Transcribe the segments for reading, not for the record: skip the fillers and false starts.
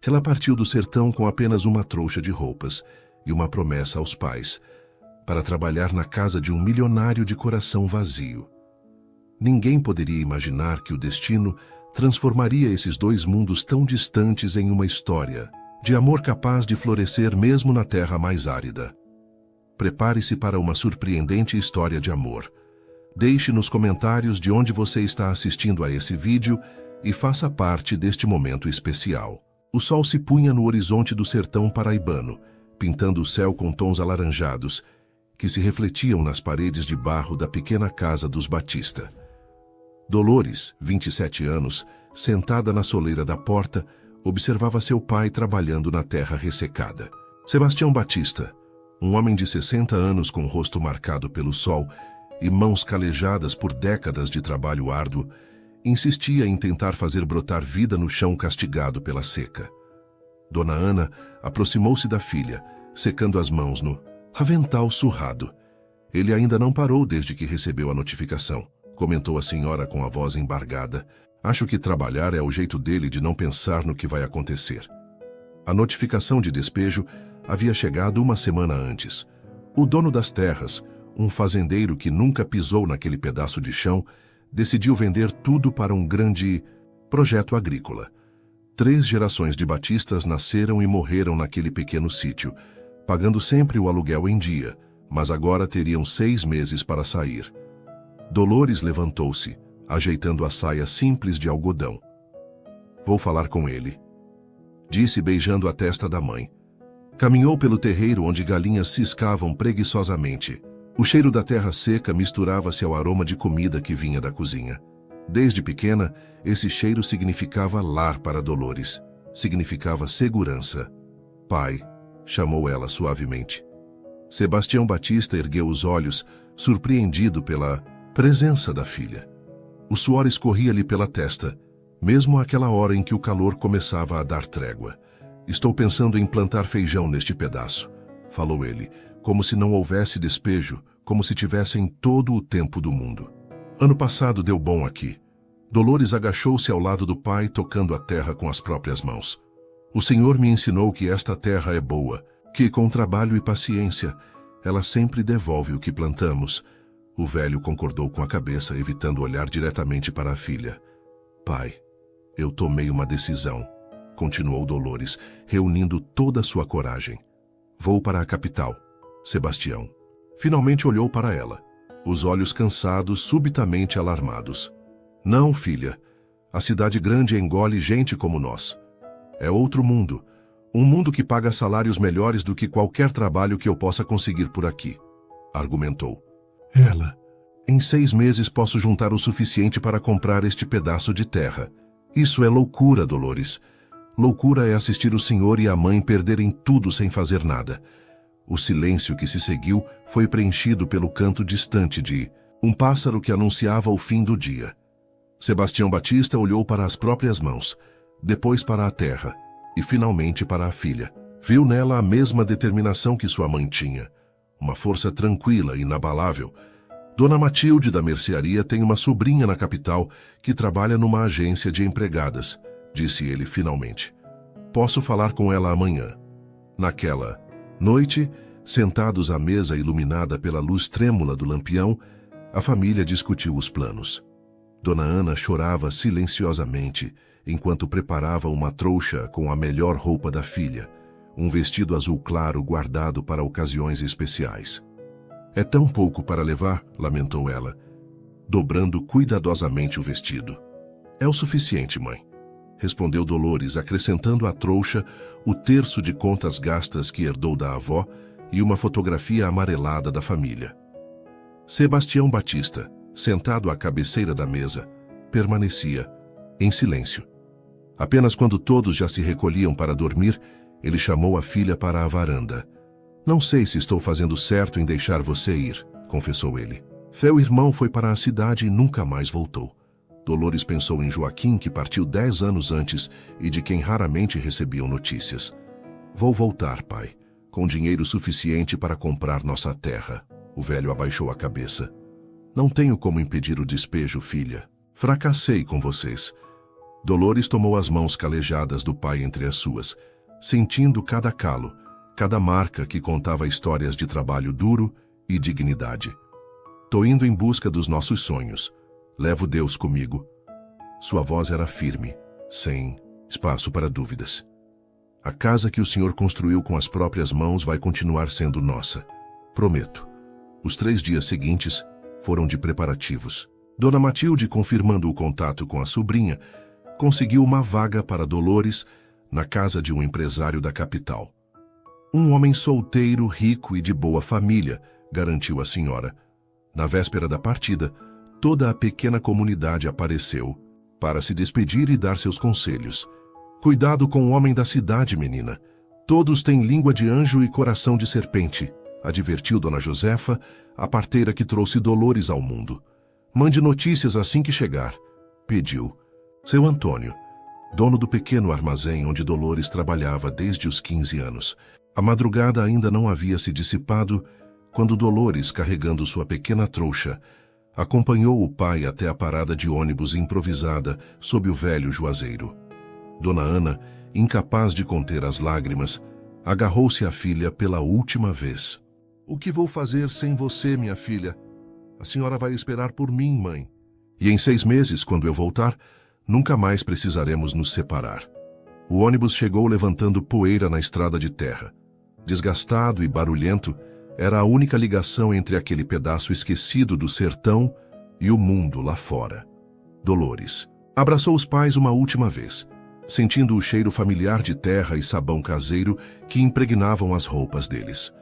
Ela partiu do sertão com apenas uma trouxa de roupas e uma promessa aos pais, para trabalhar na casa de um milionário de coração vazio. Ninguém poderia imaginar que o destino transformaria esses dois mundos tão distantes em uma história de amor capaz de florescer mesmo na terra mais árida. Prepare-se para uma surpreendente história de amor. Deixe nos comentários de onde você está assistindo a esse vídeo e faça parte deste momento especial. O sol se punha no horizonte do sertão paraibano, pintando o céu com tons alaranjados, que se refletiam nas paredes de barro da pequena casa dos Batista. Dolores, 27 anos, sentada na soleira da porta, observava seu pai trabalhando na terra ressecada. Sebastião Batista, um homem de 60 anos com o rosto marcado pelo sol e mãos calejadas por décadas de trabalho árduo, insistia em tentar fazer brotar vida no chão castigado pela seca. Dona Ana aproximou-se da filha, secando as mãos no avental surrado. Ele ainda não parou desde que recebeu a notificação, comentou a senhora com a voz embargada. Acho que trabalhar é o jeito dele de não pensar no que vai acontecer. A notificação de despejo havia chegado uma semana antes. O dono das terras, um fazendeiro que nunca pisou naquele pedaço de chão, decidiu vender tudo para um grande projeto agrícola. 3 gerações de Batistas nasceram e morreram naquele pequeno sítio, pagando sempre o aluguel em dia, mas agora teriam 6 meses para sair. Dolores levantou-se, ajeitando a saia simples de algodão. Vou falar com ele, disse beijando a testa da mãe. Caminhou pelo terreiro onde galinhas ciscavam preguiçosamente. O cheiro da terra seca misturava-se ao aroma de comida que vinha da cozinha. Desde pequena, esse cheiro significava lar para Dolores. Significava segurança. Pai, chamou ela suavemente. Sebastião Batista ergueu os olhos, surpreendido pela presença da filha. O suor escorria-lhe pela testa, mesmo àquela hora em que o calor começava a dar trégua. Estou pensando em plantar feijão neste pedaço, falou ele, como se não houvesse despejo, como se tivessem todo o tempo do mundo. Ano passado deu bom aqui. Dolores agachou-se ao lado do pai, tocando a terra com as próprias mãos. O Senhor me ensinou que esta terra é boa, que com trabalho e paciência, ela sempre devolve o que plantamos. O velho concordou com a cabeça, evitando olhar diretamente para a filha. Pai, eu tomei uma decisão, continuou Dolores, reunindo toda a sua coragem. Vou para a capital. Sebastião finalmente olhou para ela, os olhos cansados, subitamente alarmados. Não, filha. A cidade grande engole gente como nós. É outro mundo. Um mundo que paga salários melhores do que qualquer trabalho que eu possa conseguir por aqui, argumentou. Em 6 meses posso juntar o suficiente para comprar este pedaço de terra. Isso é loucura, Dolores. Loucura é assistir o senhor e a mãe perderem tudo sem fazer nada. O silêncio que se seguiu foi preenchido pelo canto distante de um pássaro que anunciava o fim do dia. Sebastião Batista olhou para as próprias mãos, depois para a terra e finalmente para a filha. Viu nela a mesma determinação que sua mãe tinha, uma força tranquila e inabalável. Dona Matilde da mercearia tem uma sobrinha na capital que trabalha numa agência de empregadas, disse ele finalmente. Posso falar com ela amanhã. Naquela noite, sentados à mesa iluminada pela luz trêmula do lampião, a família discutiu os planos. Dona Ana chorava silenciosamente enquanto preparava uma trouxa com a melhor roupa da filha, um vestido azul claro guardado para ocasiões especiais. É tão pouco para levar, lamentou ela, dobrando cuidadosamente o vestido. É o suficiente, mãe, respondeu Dolores, acrescentando à trouxa o terço de contas gastas que herdou da avó e uma fotografia amarelada da família. Sebastião Batista, sentado à cabeceira da mesa, permanecia em silêncio. Apenas quando todos já se recolhiam para dormir, ele chamou a filha para a varanda. Não sei se estou fazendo certo em deixar você ir, confessou ele. Seu irmão foi para a cidade e nunca mais voltou. Dolores pensou em Joaquim, que partiu 10 anos antes e de quem raramente recebiam notícias. Vou voltar, pai, com dinheiro suficiente para comprar nossa terra. O velho abaixou a cabeça. Não tenho como impedir o despejo, filha. Fracassei com vocês. Dolores tomou as mãos calejadas do pai entre as suas, sentindo cada calo, cada marca que contava histórias de trabalho duro e dignidade. "Tô indo em busca dos nossos sonhos. Levo Deus comigo." Sua voz era firme, sem espaço para dúvidas. "A casa que o Senhor construiu com as próprias mãos vai continuar sendo nossa. Prometo." Os 3 dias seguintes foram de preparativos. Dona Matilde, confirmando o contato com a sobrinha, conseguiu uma vaga para Dolores na casa de um empresário da capital. "Um homem solteiro, rico e de boa família", garantiu a senhora. Na véspera da partida, toda a pequena comunidade apareceu para se despedir e dar seus conselhos. "Cuidado com o homem da cidade, menina. Todos têm língua de anjo e coração de serpente", advertiu Dona Josefa, a parteira que trouxe Dolores ao mundo. "Mande notícias assim que chegar", pediu. Seu Antônio, dono do pequeno armazém onde Dolores trabalhava desde os 15 anos. A madrugada ainda não havia se dissipado quando Dolores, carregando sua pequena trouxa, acompanhou o pai até a parada de ônibus improvisada sob o velho juazeiro. Dona Ana, incapaz de conter as lágrimas, agarrou-se à filha pela última vez. "O que vou fazer sem você, minha filha? A senhora vai esperar por mim, mãe. E em 6 meses, quando eu voltar, nunca mais precisaremos nos separar." O ônibus chegou levantando poeira na estrada de terra. Desgastado e barulhento, era a única ligação entre aquele pedaço esquecido do sertão e o mundo lá fora. Dolores abraçou os pais uma última vez, sentindo o cheiro familiar de terra e sabão caseiro que impregnavam as roupas deles.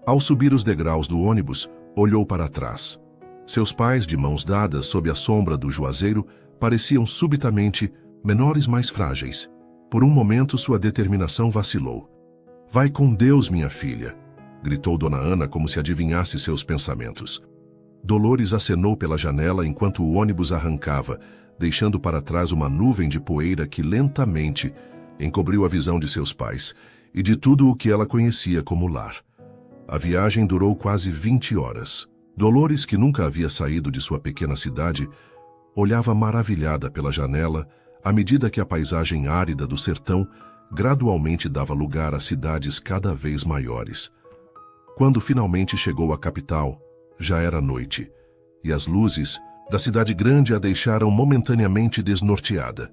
Ao subir os degraus do ônibus, olhou para trás. Seus pais, de mãos dadas sob a sombra do juazeiro, pareciam subitamente menores, mais frágeis. Por um momento, sua determinação vacilou. "Vai com Deus, minha filha", gritou Dona Ana como se adivinhasse seus pensamentos. Dolores acenou pela janela enquanto o ônibus arrancava, deixando para trás uma nuvem de poeira que lentamente encobriu a visão de seus pais e de tudo o que ela conhecia como lar. A viagem durou quase 20 horas. Dolores, que nunca havia saído de sua pequena cidade, olhava maravilhada pela janela à medida que a paisagem árida do sertão gradualmente dava lugar a cidades cada vez maiores. Quando finalmente chegou à capital, já era noite, e as luzes da cidade grande a deixaram momentaneamente desnorteada.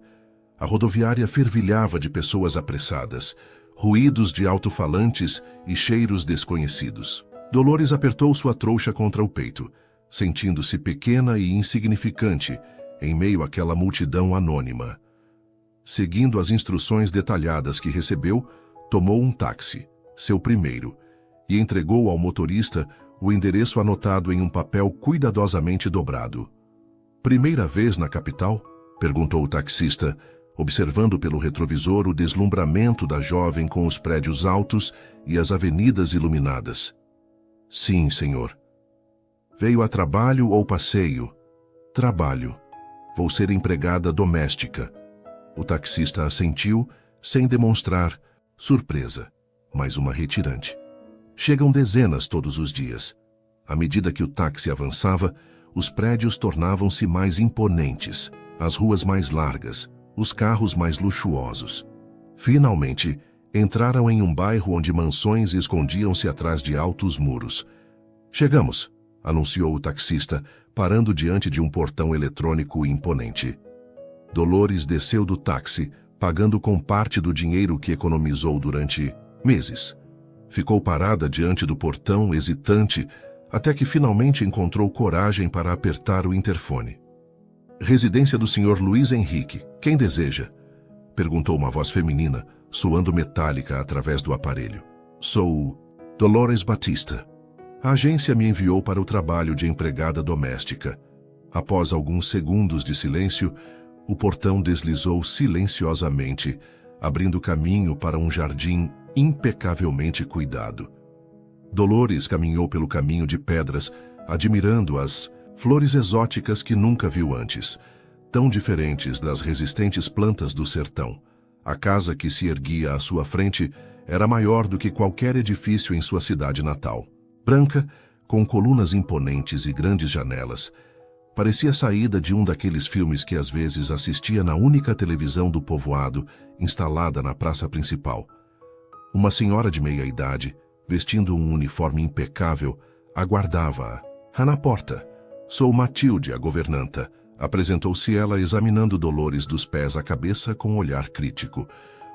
A rodoviária fervilhava de pessoas apressadas, ruídos de alto-falantes e cheiros desconhecidos. Dolores apertou sua trouxa contra o peito, sentindo-se pequena e insignificante em meio àquela multidão anônima. Seguindo as instruções detalhadas que recebeu, tomou um táxi, seu primeiro, e entregou ao motorista o endereço anotado em um papel cuidadosamente dobrado. "Primeira vez na capital?" perguntou o taxista, observando pelo retrovisor o deslumbramento da jovem com os prédios altos e as avenidas iluminadas. "Sim, senhor." "Veio a trabalho ou passeio?" "Trabalho. Vou ser empregada doméstica." O taxista assentiu, sem demonstrar surpresa, mas uma retirante. "Chegam dezenas todos os dias." À medida que o táxi avançava, os prédios tornavam-se mais imponentes, as ruas mais largas, os carros mais luxuosos. Finalmente, entraram em um bairro onde mansões escondiam-se atrás de altos muros. "Chegamos", anunciou o taxista, parando diante de um portão eletrônico imponente. Dolores desceu do táxi, pagando com parte do dinheiro que economizou durante meses. Ficou parada diante do portão, hesitante, até que finalmente encontrou coragem para apertar o interfone. "Residência do Sr. Luiz Henrique. Quem deseja?" perguntou uma voz feminina, soando metálica através do aparelho. "Sou Dolores Batista. A agência me enviou para o trabalho de empregada doméstica." Após alguns segundos de silêncio, o portão deslizou silenciosamente, abrindo caminho para um jardim impecavelmente cuidado. Dolores caminhou pelo caminho de pedras, admirando as flores exóticas que nunca viu antes, tão diferentes das resistentes plantas do sertão. A casa que se erguia à sua frente era maior do que qualquer edifício em sua cidade natal. Branca, com colunas imponentes e grandes janelas, Parecia saída de um daqueles filmes que às vezes assistia na única televisão do povoado, instalada na praça principal. Uma senhora de meia-idade, vestindo um uniforme impecável, aguardava-a. Na porta. Sou Matilde, a governanta. Apresentou-se ela examinando Dolores dos pés à cabeça com um olhar crítico.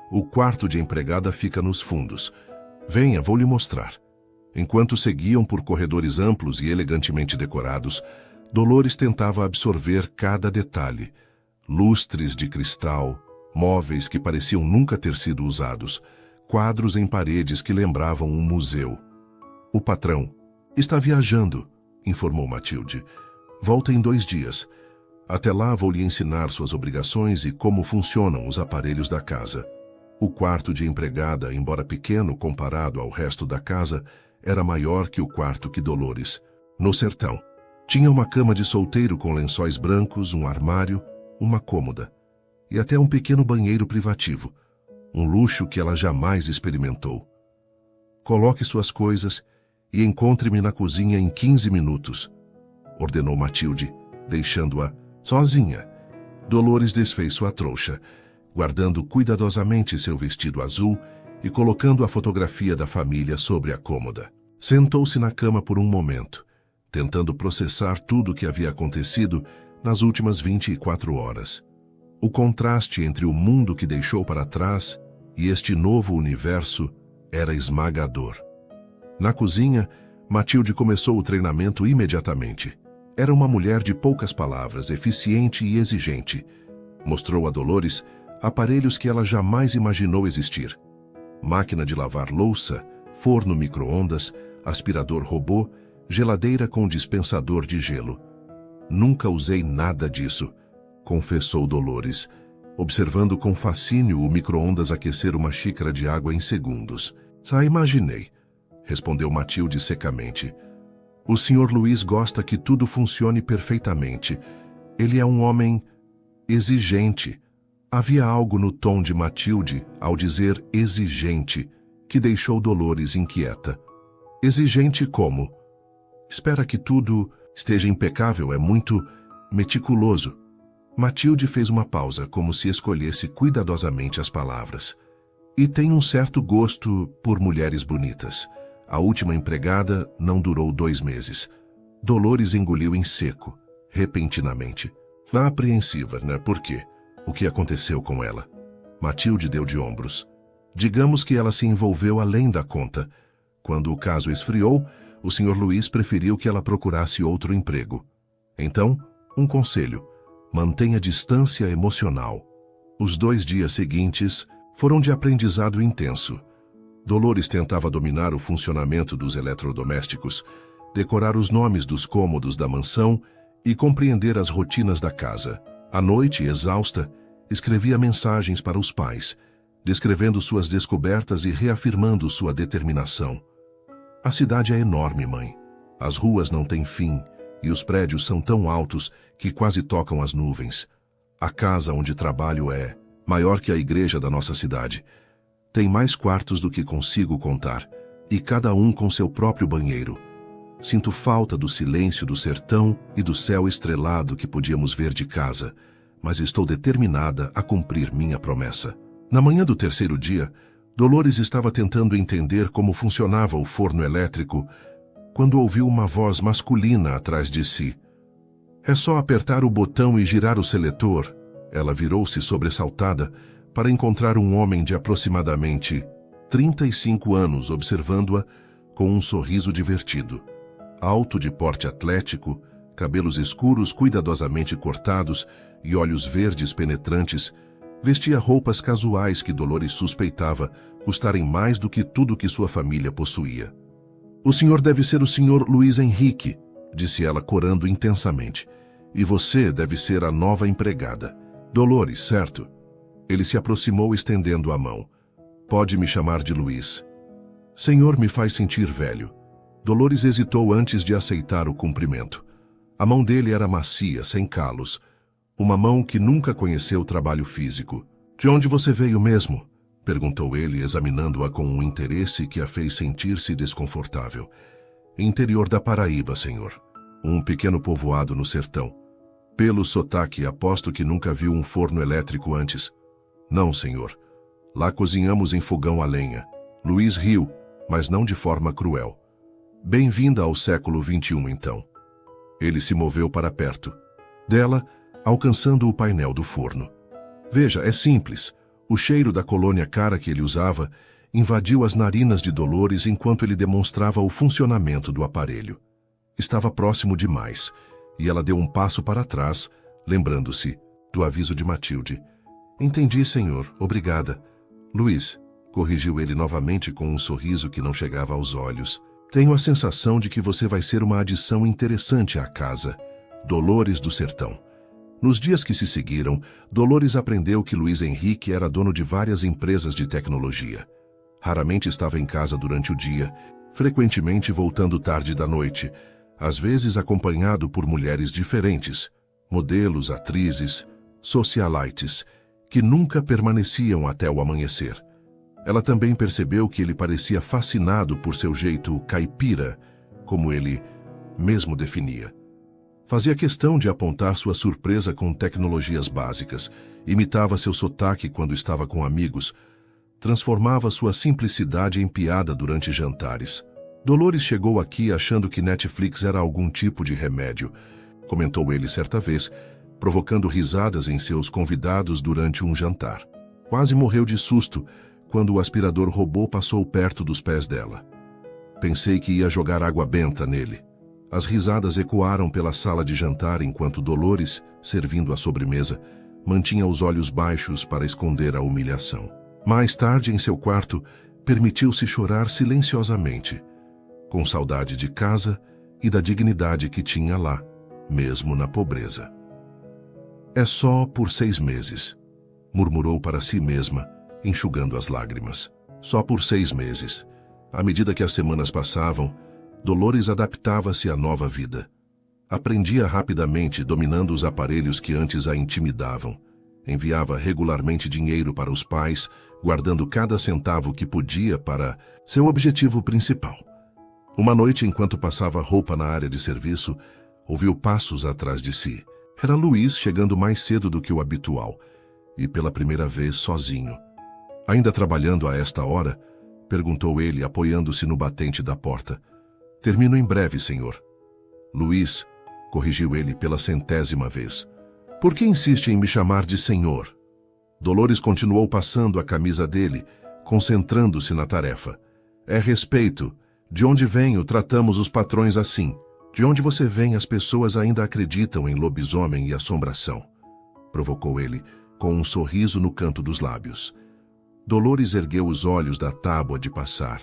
O quarto de empregada fica nos fundos. Venha, vou lhe mostrar. Enquanto seguiam por corredores amplos e elegantemente decorados, Dolores tentava absorver cada detalhe. Lustres de cristal, móveis que pareciam nunca ter sido usados, quadros em paredes que lembravam um museu. O patrão está viajando, informou Matilde. Volta em 2 dias. Até lá vou lhe ensinar suas obrigações e como funcionam os aparelhos da casa. O quarto de empregada, embora pequeno comparado ao resto da casa, era maior que o quarto que Dolores. No sertão. Tinha uma cama de solteiro com lençóis brancos, um armário, uma cômoda e até um pequeno banheiro privativo, um luxo que ela jamais experimentou. Coloque suas coisas e encontre-me na cozinha em 15 minutos, ordenou Matilde, deixando-a sozinha. Dolores desfez sua trouxa, guardando cuidadosamente seu vestido azul e colocando a fotografia da família sobre a cômoda. Sentou-se na cama por um momento, tentando processar tudo o que havia acontecido nas últimas 24 horas. O contraste entre o mundo que deixou para trás e este novo universo era esmagador. Na cozinha, Matilde começou o treinamento imediatamente. Era uma mulher de poucas palavras, eficiente e exigente. Mostrou a Dolores aparelhos que ela jamais imaginou existir. Máquina de lavar louça, forno micro-ondas, aspirador robô, geladeira com dispensador de gelo. Nunca usei nada disso, confessou Dolores, observando com fascínio o micro-ondas aquecer uma xícara de água em segundos. Imaginei, respondeu Matilde secamente. O Sr. Luiz gosta que tudo funcione perfeitamente. Ele é um homem exigente. Havia algo no tom de Matilde, ao dizer exigente, que deixou Dolores inquieta. Exigente como? Espera que tudo esteja impecável, é muito meticuloso. Matilde fez uma pausa, como se escolhesse cuidadosamente as palavras. E tem um certo gosto por mulheres bonitas. A última empregada não durou 2 meses. Dolores engoliu em seco, repentinamente. Apreensiva, né? Por quê? O que aconteceu com ela? Matilde deu de ombros. Digamos que ela se envolveu além da conta. Quando o caso esfriou, o Sr. Luiz preferiu que ela procurasse outro emprego. Então, um conselho: mantenha distância emocional. Os 2 dias seguintes foram de aprendizado intenso. Dolores tentava dominar o funcionamento dos eletrodomésticos, decorar os nomes dos cômodos da mansão e compreender as rotinas da casa. À noite, exausta, escrevia mensagens para os pais, descrevendo suas descobertas e reafirmando sua determinação. A cidade é enorme, mãe. As ruas não têm fim e os prédios são tão altos que quase tocam as nuvens. A casa onde trabalho é maior que a igreja da nossa cidade. Tem mais quartos do que consigo contar, e cada um com seu próprio banheiro. Sinto falta do silêncio do sertão e do céu estrelado que podíamos ver de casa, mas estou determinada a cumprir minha promessa. Na manhã do 3º dia, Dolores estava tentando entender como funcionava o forno elétrico quando ouviu uma voz masculina atrás de si. É só apertar o botão e girar o seletor. Ela virou-se sobressaltada para encontrar um homem de aproximadamente 35 anos observando-a com um sorriso divertido. Alto, de porte atlético, cabelos escuros cuidadosamente cortados e olhos verdes penetrantes, vestia roupas casuais que Dolores suspeitava custarem mais do que tudo que sua família possuía. O senhor deve ser o Sr. Luiz Henrique, disse ela corando intensamente. E você deve ser a nova empregada. Dolores, certo? Ele se aproximou estendendo a mão. Pode me chamar de Luiz. Senhor me faz sentir velho. Dolores hesitou antes de aceitar o cumprimento. A mão dele era macia, sem calos. Uma mão que nunca conheceu trabalho físico. De onde você veio mesmo? Perguntou ele, examinando-a com um interesse que a fez sentir-se desconfortável. Interior da Paraíba, senhor. Um pequeno povoado no sertão. Pelo sotaque, aposto que nunca viu um forno elétrico antes. Não, senhor. Lá cozinhamos em fogão a lenha. Luiz riu, mas não de forma cruel. Bem-vinda ao século XXI, então. Ele se moveu para perto dela, alcançando o painel do forno. Veja, é simples. O cheiro da colônia cara que ele usava invadiu as narinas de Dolores enquanto ele demonstrava o funcionamento do aparelho. Estava próximo demais, e ela deu um passo para trás, lembrando-se do aviso de Matilde. Entendi, senhor. Obrigada. Luiz, corrigiu ele novamente com um sorriso que não chegava aos olhos. Tenho a sensação de que você vai ser uma adição interessante à casa. Dolores do Sertão. Nos dias que se seguiram, Dolores aprendeu que Luiz Henrique era dono de várias empresas de tecnologia. Raramente estava em casa durante o dia, frequentemente voltando tarde da noite, às vezes acompanhado por mulheres diferentes, modelos, atrizes, socialites, que nunca permaneciam até o amanhecer. Ela também percebeu que ele parecia fascinado por seu jeito caipira, como ele mesmo definia. Fazia questão de apontar sua surpresa com tecnologias básicas, imitava seu sotaque quando estava com amigos, transformava sua simplicidade em piada durante jantares. Dolores chegou aqui achando que Netflix era algum tipo de remédio, comentou ele certa vez, provocando risadas em seus convidados durante um jantar. Quase morreu de susto quando o aspirador robô passou perto dos pés dela. Pensei que ia jogar água benta nele. As risadas ecoaram pela sala de jantar enquanto Dolores, servindo a sobremesa, mantinha os olhos baixos para esconder a humilhação. Mais tarde, em seu quarto, permitiu-se chorar silenciosamente, com saudade de casa e da dignidade que tinha lá, mesmo na pobreza. É só por 6 meses, murmurou para si mesma, enxugando as lágrimas. Só por 6 meses. À medida que as semanas passavam, Dolores adaptava-se à nova vida. Aprendia rapidamente, dominando os aparelhos que antes a intimidavam. Enviava regularmente dinheiro para os pais, guardando cada centavo que podia para seu objetivo principal. Uma noite, enquanto passava roupa na área de serviço, ouviu passos atrás de si. Era Luiz chegando mais cedo do que o habitual, e pela primeira vez sozinho. Ainda trabalhando a esta hora? Perguntou ele, apoiando-se no batente da porta. Termino em breve, senhor. Luiz, corrigiu ele pela 100ª vez. Por que insiste em me chamar de senhor? Dolores continuou passando a camisa dele, concentrando-se na tarefa. É respeito. De onde venho, tratamos os patrões assim. De onde você vem, as pessoas ainda acreditam em lobisomem e assombração. Provocou ele, com um sorriso no canto dos lábios. Dolores ergueu os olhos da tábua de passar.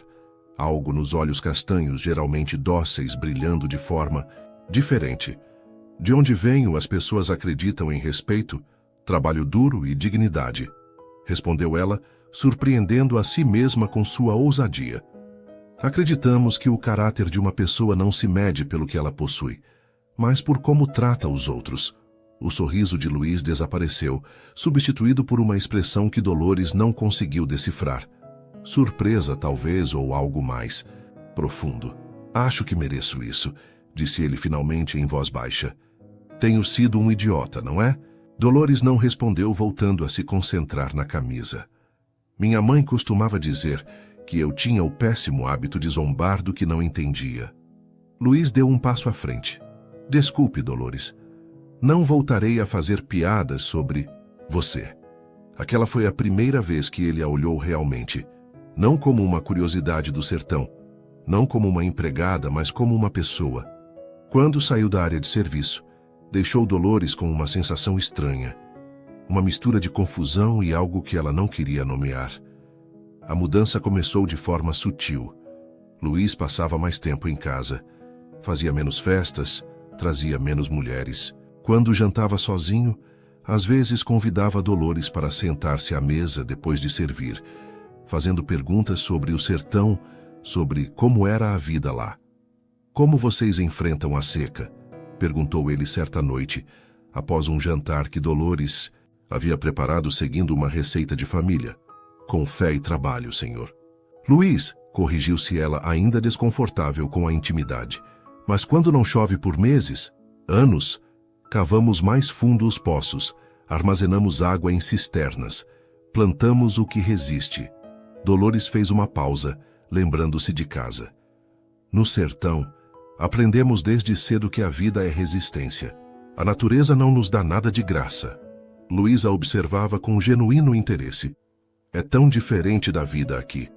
Algo nos olhos castanhos, geralmente dóceis, brilhando de forma diferente. De onde venho, as pessoas acreditam em respeito, trabalho duro e dignidade. Respondeu ela, surpreendendo a si mesma com sua ousadia. Acreditamos que o caráter de uma pessoa não se mede pelo que ela possui, mas por como trata os outros. O sorriso de Luiz desapareceu, substituído por uma expressão que Dolores não conseguiu decifrar. Surpresa, talvez, ou algo mais profundo. Acho que mereço isso, disse ele finalmente em voz baixa. Tenho sido um idiota, não é? Dolores não respondeu, voltando a se concentrar na camisa. Minha mãe costumava dizer que eu tinha o péssimo hábito de zombar do que não entendia. Luiz deu um passo à frente. Desculpe, Dolores. Não voltarei a fazer piadas sobre você. Aquela foi a primeira vez que ele a olhou realmente, não como uma curiosidade do sertão, não como uma empregada, mas como uma pessoa. Quando saiu da área de serviço, deixou Dolores com uma sensação estranha, uma mistura de confusão e algo que ela não queria nomear. A mudança começou de forma sutil. Luiz passava mais tempo em casa, fazia menos festas, trazia menos mulheres. Quando jantava sozinho, às vezes convidava Dolores para sentar-se à mesa depois de servir, fazendo perguntas sobre o sertão, sobre como era a vida lá. Como vocês enfrentam a seca? Perguntou ele certa noite, após um jantar que Dolores havia preparado seguindo uma receita de família. Com fé e trabalho, senhor. Luiz, corrigiu-se ela ainda desconfortável com a intimidade. Mas quando não chove por meses, anos, Cavamos mais fundo os poços, armazenamos água em cisternas, plantamos o que resiste. Dolores fez uma pausa, lembrando-se de casa. No sertão, aprendemos desde cedo que a vida é resistência. A natureza não nos dá nada de graça. Luísa observava com genuíno interesse. É tão diferente da vida aqui.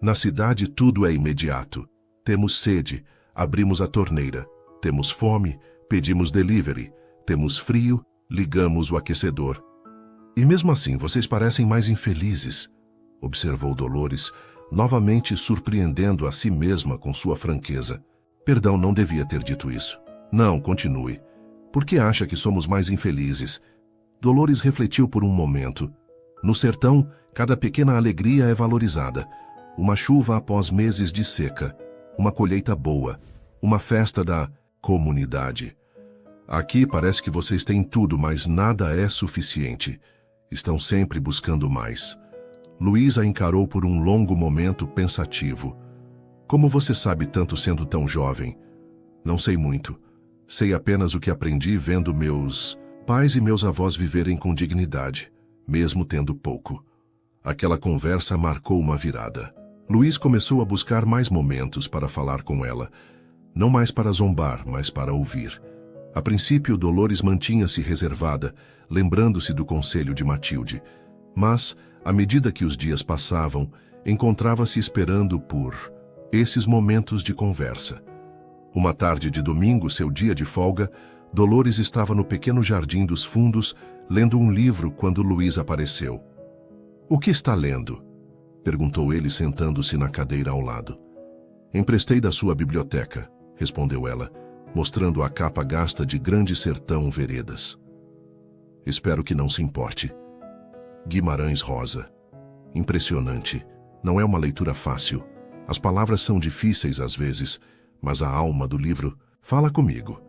Na cidade tudo é imediato. Temos sede, abrimos a torneira. Temos fome, pedimos delivery. Temos frio, ligamos o aquecedor. E mesmo assim, vocês parecem mais infelizes, observou Dolores, novamente surpreendendo a si mesma com sua franqueza. Perdão, não devia ter dito isso. Não, continue. Por que acha que somos mais infelizes? Dolores refletiu por um momento. No sertão, cada pequena alegria é valorizada. Uma chuva após meses de seca, uma colheita boa, uma festa da comunidade. Aqui parece que vocês têm tudo, mas nada é suficiente. Estão sempre buscando mais. Luísa encarou por um longo momento pensativo. Como você sabe tanto sendo tão jovem? Não sei muito. Sei apenas o que aprendi vendo meus pais e meus avós viverem com dignidade, mesmo tendo pouco. Aquela conversa marcou uma virada. Luiz começou a buscar mais momentos para falar com ela. Não mais para zombar, mas para ouvir. A princípio, Dolores mantinha-se reservada, lembrando-se do conselho de Matilde. Mas, à medida que os dias passavam, encontrava-se esperando por esses momentos de conversa. Uma tarde de domingo, seu dia de folga, Dolores estava no pequeno jardim dos fundos, lendo um livro quando Luiz apareceu. — O que está lendo? Perguntou ele, sentando-se na cadeira ao lado. — Emprestei da sua biblioteca, respondeu ela, mostrando a capa gasta de Grande Sertão Veredas. Espero que não se importe. Guimarães Rosa. Impressionante. Não é uma leitura fácil. As palavras são difíceis às vezes, mas a alma do livro fala comigo.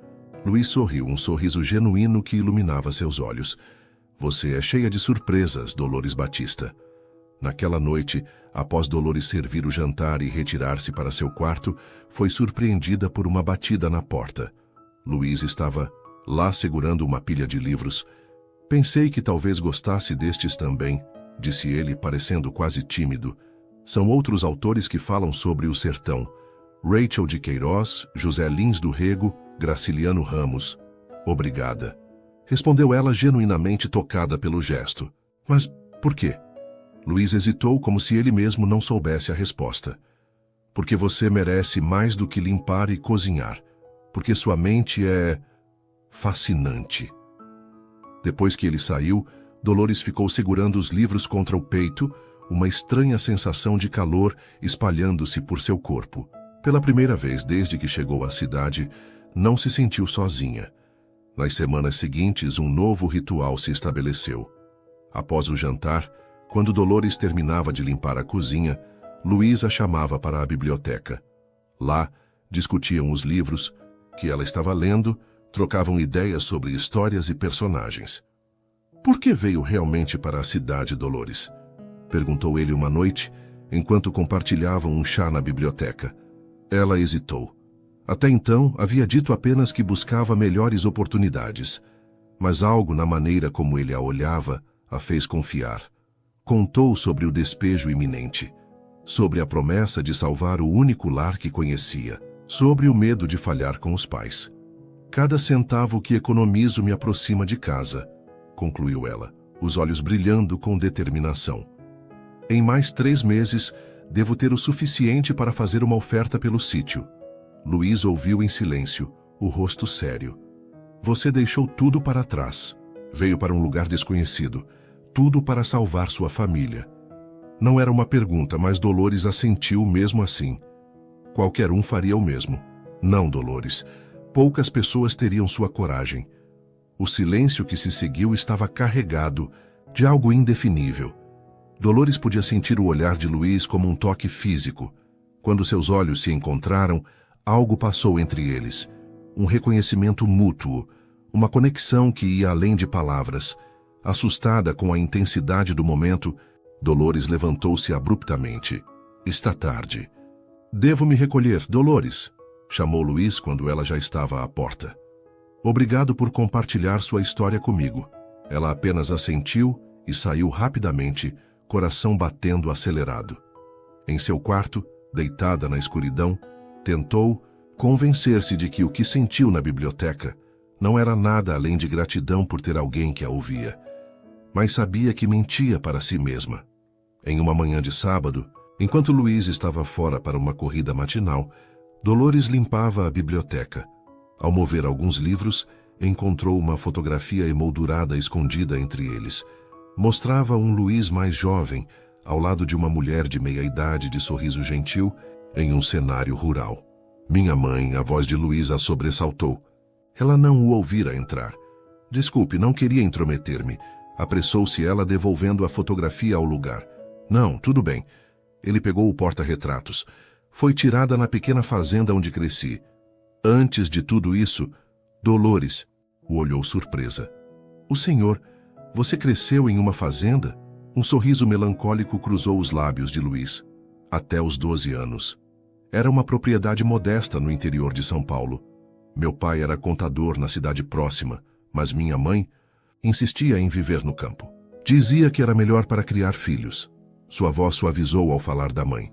Luiz sorriu, um sorriso genuíno que iluminava seus olhos. Você é cheia de surpresas, Dolores Batista. Naquela noite, após Dolores servir o jantar e retirar-se para seu quarto, foi surpreendida por uma batida na porta. Luiz estava lá segurando uma pilha de livros. Pensei que talvez gostasse destes também, disse ele, parecendo quase tímido. São outros autores que falam sobre o sertão. Rachel de Queiroz, José Lins do Rego, Graciliano Ramos. Obrigada. Respondeu ela genuinamente tocada pelo gesto. Mas por quê? Luiz hesitou como se ele mesmo não soubesse a resposta. Porque você merece mais do que limpar e cozinhar. Porque sua mente é fascinante. Depois que ele saiu, Dolores ficou segurando os livros contra o peito, uma estranha sensação de calor espalhando-se por seu corpo. Pela primeira vez desde que chegou à cidade, não se sentiu sozinha. Nas semanas seguintes, um novo ritual se estabeleceu. Após o jantar, quando Dolores terminava de limpar a cozinha, Luiz a chamava para a biblioteca. Lá, discutiam os livros que ela estava lendo, trocavam ideias sobre histórias e personagens. Por que veio realmente para a cidade, Dolores? Perguntou ele uma noite, enquanto compartilhavam um chá na biblioteca. Ela hesitou. Até então, havia dito apenas que buscava melhores oportunidades, mas algo na maneira como ele a olhava a fez confiar. Contou sobre o despejo iminente, sobre a promessa de salvar o único lar que conhecia, sobre o medo de falhar com os pais. Cada centavo que economizo me aproxima de casa, concluiu ela, os olhos brilhando com determinação. Em mais 3 meses, devo ter o suficiente para fazer uma oferta pelo sítio. Luiz ouviu em silêncio, o rosto sério. Você deixou tudo para trás. Veio para um lugar desconhecido. Tudo para salvar sua família. Não era uma pergunta, mas Dolores assentiu mesmo assim. Qualquer um faria o mesmo. Não, Dolores. Poucas pessoas teriam sua coragem. O silêncio que se seguiu estava carregado de algo indefinível. Dolores podia sentir o olhar de Luiz como um toque físico. Quando seus olhos se encontraram, algo passou entre eles. Um reconhecimento mútuo, uma conexão que ia além de palavras. Assustada com a intensidade do momento, Dolores levantou-se abruptamente. Está tarde. Devo me recolher, Dolores, chamou Luiz quando ela já estava à porta. Obrigado por compartilhar sua história comigo. Ela apenas assentiu e saiu rapidamente, coração batendo acelerado. Em seu quarto, deitada na escuridão, tentou convencer-se de que o que sentiu na biblioteca não era nada além de gratidão por ter alguém que a ouvia. Mas sabia que mentia para si mesma. Em uma manhã de sábado, enquanto Luiz estava fora para uma corrida matinal, Dolores limpava a biblioteca. Ao mover alguns livros, encontrou uma fotografia emoldurada escondida entre eles. Mostrava um Luiz mais jovem, ao lado de uma mulher de meia-idade de sorriso gentil, em um cenário rural. Minha mãe, a voz de Luiz, a sobressaltou. Ela não o ouvira entrar. Desculpe, não queria intrometer-me. Apressou-se ela, devolvendo a fotografia ao lugar. Não, tudo bem. Ele pegou o porta-retratos. Foi tirada na pequena fazenda onde cresci. Antes de tudo isso, Dolores o olhou surpresa. O senhor, você cresceu em uma fazenda? Um sorriso melancólico cruzou os lábios de Luiz. Até os 12 anos. Era uma propriedade modesta no interior de São Paulo. Meu pai era contador na cidade próxima, mas minha mãe insistia em viver no campo. Dizia que era melhor para criar filhos. Sua voz suavizou ao falar da mãe.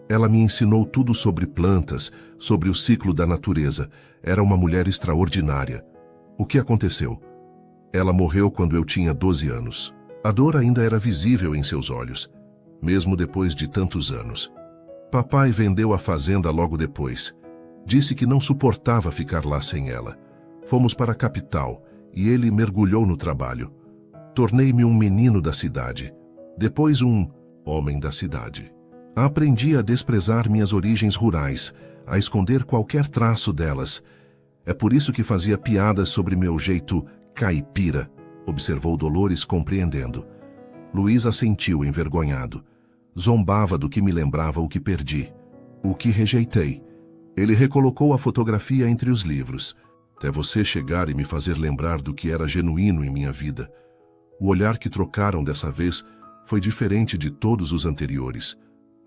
Ela me ensinou tudo sobre plantas, sobre o ciclo da natureza. Era uma mulher extraordinária. O que aconteceu? Ela morreu quando eu tinha 12 anos. A dor ainda era visível em seus olhos, mesmo depois de tantos anos. Papai vendeu a fazenda logo depois. Disse que não suportava ficar lá sem ela. Fomos para a capital e ele mergulhou no trabalho. Tornei-me um menino da cidade, depois um homem da cidade. Aprendi a desprezar minhas origens rurais, a esconder qualquer traço delas. É por isso que fazia piadas sobre meu jeito caipira, observou Dolores, compreendendo. Luiz assentiu envergonhado. Zombava do que me lembrava o que perdi, o que rejeitei. Ele recolocou a fotografia entre os livros, até você chegar e me fazer lembrar do que era genuíno em minha vida. O olhar que trocaram dessa vez foi diferente de todos os anteriores,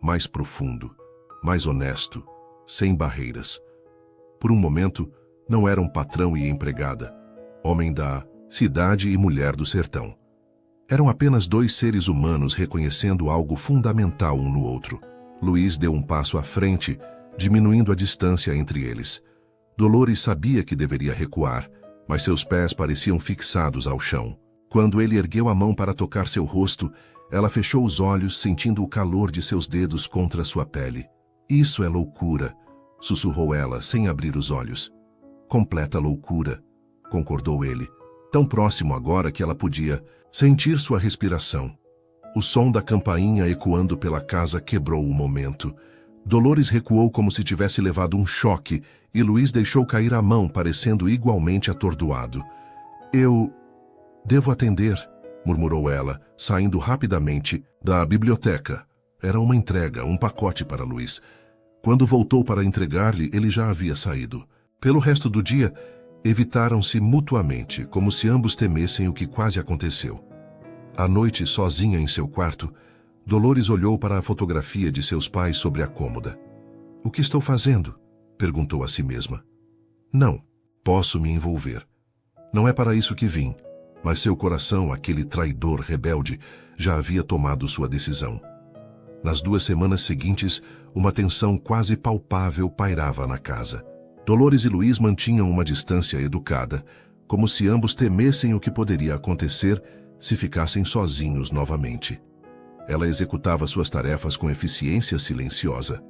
mais profundo, mais honesto, sem barreiras. Por um momento, não eram patrão e empregada, homem da cidade e mulher do sertão. Eram apenas dois seres humanos reconhecendo algo fundamental um no outro. Luiz deu um passo à frente, diminuindo a distância entre eles. Dolores sabia que deveria recuar, mas seus pés pareciam fixados ao chão. Quando ele ergueu a mão para tocar seu rosto, ela fechou os olhos, sentindo o calor de seus dedos contra sua pele. Isso é loucura, sussurrou ela, sem abrir os olhos. Completa loucura, concordou ele, tão próximo agora que ela podia sentir sua respiração. O som da campainha ecoando pela casa quebrou o momento. Dolores recuou como se tivesse levado um choque e Luiz deixou cair a mão, parecendo igualmente atordoado. Eu devo atender, murmurou ela, saindo rapidamente da biblioteca. Era uma entrega, um pacote para Luiz. Quando voltou para entregar-lhe, ele já havia saído. Pelo resto do dia, evitaram-se mutuamente, como se ambos temessem o que quase aconteceu. À noite, sozinha em seu quarto, Dolores olhou para a fotografia de seus pais sobre a cômoda. O que estou fazendo? Perguntou a si mesma. Não, posso me envolver. Não é para isso que vim, mas seu coração, aquele traidor rebelde, já havia tomado sua decisão. Nas 2 semanas seguintes, uma tensão quase palpável pairava na casa. Dolores e Luiz mantinham uma distância educada, como se ambos temessem o que poderia acontecer se ficassem sozinhos novamente. Ela executava suas tarefas com eficiência silenciosa.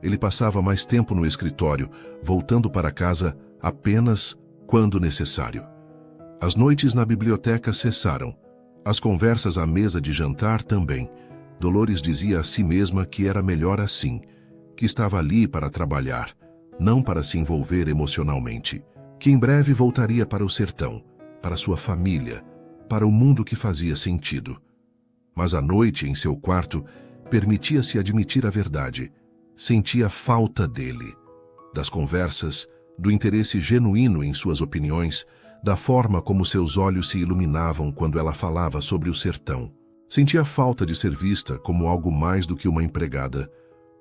Ele passava mais tempo no escritório, voltando para casa apenas quando necessário. As noites na biblioteca cessaram. As conversas à mesa de jantar também. Dolores dizia a si mesma que era melhor assim, que estava ali para trabalhar, não para se envolver emocionalmente, que em breve voltaria para o sertão, para sua família, para o mundo que fazia sentido. Mas à noite, em seu quarto, permitia-se admitir a verdade. Sentia falta dele, das conversas, do interesse genuíno em suas opiniões, da forma como seus olhos se iluminavam quando ela falava sobre o sertão. Sentia falta de ser vista como algo mais do que uma empregada.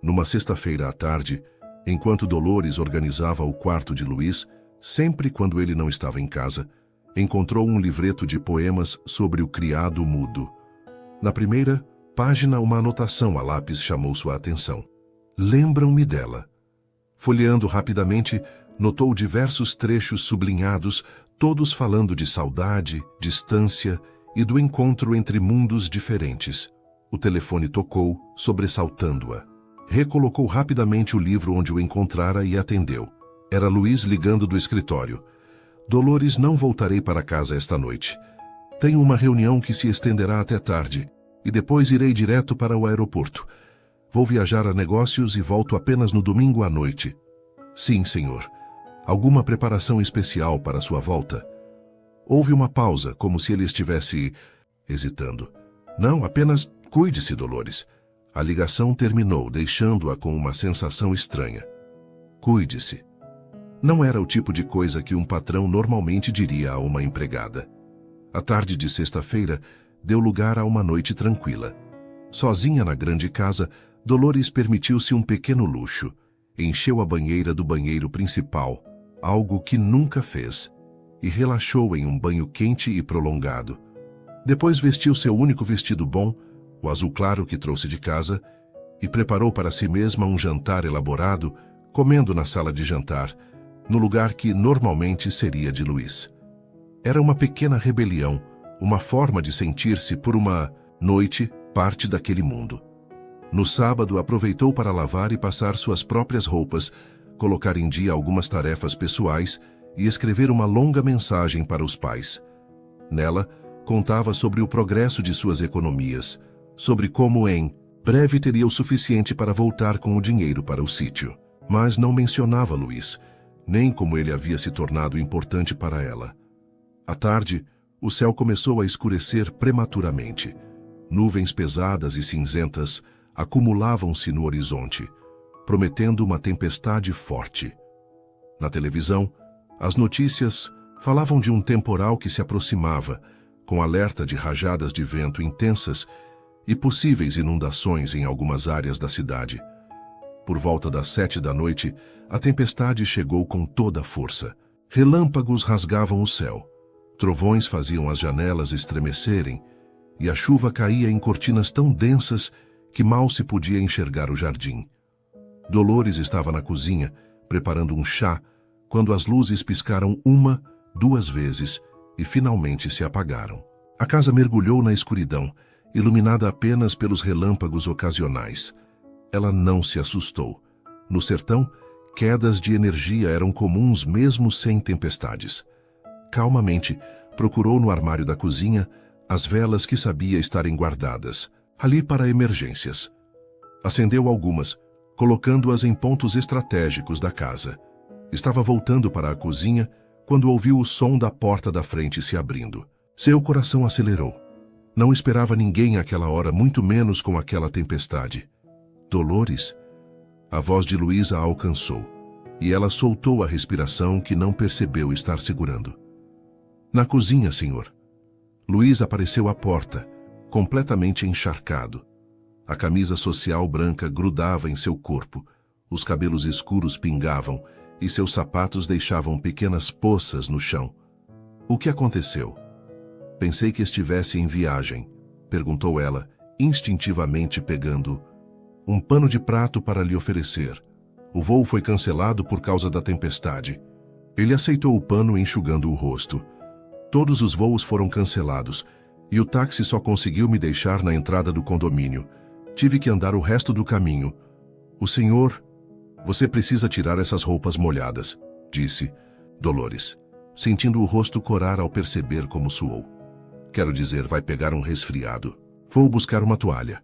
Numa sexta-feira à tarde, enquanto Dolores organizava o quarto de Luiz, Sempre quando ele não estava em casa, encontrou um livreto de poemas sobre o criado mudo. Na primeira página, uma anotação a lápis chamou sua atenção. Lembram-me dela. Folheando rapidamente, notou diversos trechos sublinhados, todos falando de saudade, distância e do encontro entre mundos diferentes. O telefone tocou, sobressaltando-a. Recolocou rapidamente o livro onde o encontrara e atendeu. Era Luiz ligando do escritório. Dolores, não voltarei para casa esta noite. Tenho uma reunião que se estenderá até tarde, e depois irei direto para o aeroporto. Vou viajar a negócios e volto apenas no domingo à noite. Sim, senhor. Alguma preparação especial para sua volta? Houve uma pausa, como se ele estivesse hesitando. Não, apenas cuide-se, Dolores. A ligação terminou, deixando-a com uma sensação estranha. Cuide-se. Não era o tipo de coisa que um patrão normalmente diria a uma empregada. A tarde de sexta-feira deu lugar a uma noite tranquila. Sozinha na grande casa, Dolores permitiu-se um pequeno luxo. Encheu a banheira do banheiro principal, algo que nunca fez, e relaxou em um banho quente e prolongado. Depois vestiu seu único vestido bom, o azul claro que trouxe de casa, e preparou para si mesma um jantar elaborado, comendo na sala de jantar, no lugar que normalmente seria de Luiz. Era uma pequena rebelião, uma forma de sentir-se por uma noite parte daquele mundo. No sábado, aproveitou para lavar e passar suas próprias roupas, colocar em dia algumas tarefas pessoais e escrever uma longa mensagem para os pais. Nela, contava sobre o progresso de suas economias, sobre como em breve teria o suficiente para voltar com o dinheiro para o sítio. Mas não mencionava Luiz, nem como ele havia se tornado importante para ela. À tarde, o céu começou a escurecer prematuramente. Nuvens pesadas e cinzentas acumulavam-se no horizonte, prometendo uma tempestade forte. Na televisão, as notícias falavam de um temporal que se aproximava, com alerta de rajadas de vento intensas e possíveis inundações em algumas áreas da cidade. Por volta das 7 da noite, a tempestade chegou com toda a força. Relâmpagos rasgavam o céu, trovões faziam as janelas estremecerem, e a chuva caía em cortinas tão densas que mal se podia enxergar o jardim. Dolores estava na cozinha, preparando um chá, quando as luzes piscaram uma, duas vezes e finalmente se apagaram. A casa mergulhou na escuridão, iluminada apenas pelos relâmpagos ocasionais. Ela não se assustou. No sertão, quedas de energia eram comuns mesmo sem tempestades. Calmamente, procurou no armário da cozinha as velas que sabia estarem guardadas, ali para emergências. Acendeu algumas, colocando-as em pontos estratégicos da casa. Estava voltando para a cozinha quando ouviu o som da porta da frente se abrindo. Seu coração acelerou. Não esperava ninguém àquela hora, muito menos com aquela tempestade. Dolores? A voz de Luiz a alcançou, e ela soltou a respiração que não percebeu estar segurando. Na cozinha, senhor. Luiz apareceu à porta, completamente encharcado. A camisa social branca grudava em seu corpo, os cabelos escuros pingavam e seus sapatos deixavam pequenas poças no chão. O que aconteceu? Pensei que estivesse em viagem, perguntou ela, instintivamente pegando um pano de prato para lhe oferecer. O voo foi cancelado por causa da tempestade. Ele aceitou o pano enxugando o rosto. Todos os voos foram cancelados, e o táxi só conseguiu me deixar na entrada do condomínio. Tive que andar o resto do caminho. O senhor... Você precisa tirar essas roupas molhadas, disse Dolores, sentindo o rosto corar ao perceber como suou. Quero dizer, vai pegar um resfriado. Vou buscar uma toalha.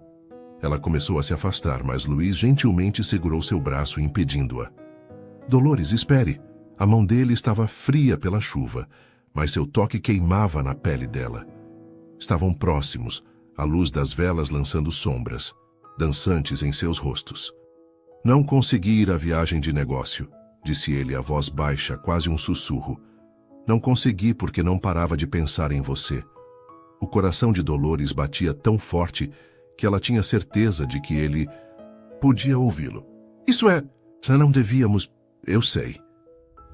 Ela começou a se afastar, mas Luiz gentilmente segurou seu braço, impedindo-a. Dolores, espere. A mão dele estava fria pela chuva, mas seu toque queimava na pele dela. Estavam próximos, a luz das velas lançando sombras, dançantes em seus rostos. Não consegui ir à viagem de negócio, disse ele, a voz baixa, quase um sussurro. Não consegui porque não parava de pensar em você. O coração de Dolores batia tão forte que ela tinha certeza de que ele podia ouvi-lo. Isso é... Não devíamos... Eu sei.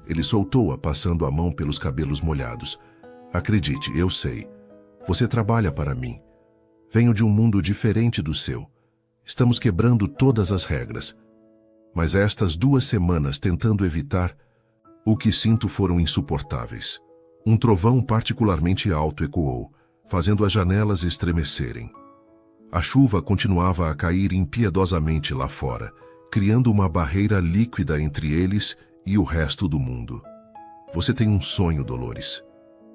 Ele soltou-a, passando a mão pelos cabelos molhados. Acredite, eu sei. Você trabalha para mim. Venho de um mundo diferente do seu. Estamos quebrando todas as regras. Mas estas 2 semanas tentando evitar, o que sinto foram insuportáveis. Um trovão particularmente alto ecoou, fazendo as janelas estremecerem. A chuva continuava a cair impiedosamente lá fora, criando uma barreira líquida entre eles e o resto do mundo. Você tem um sonho, Dolores.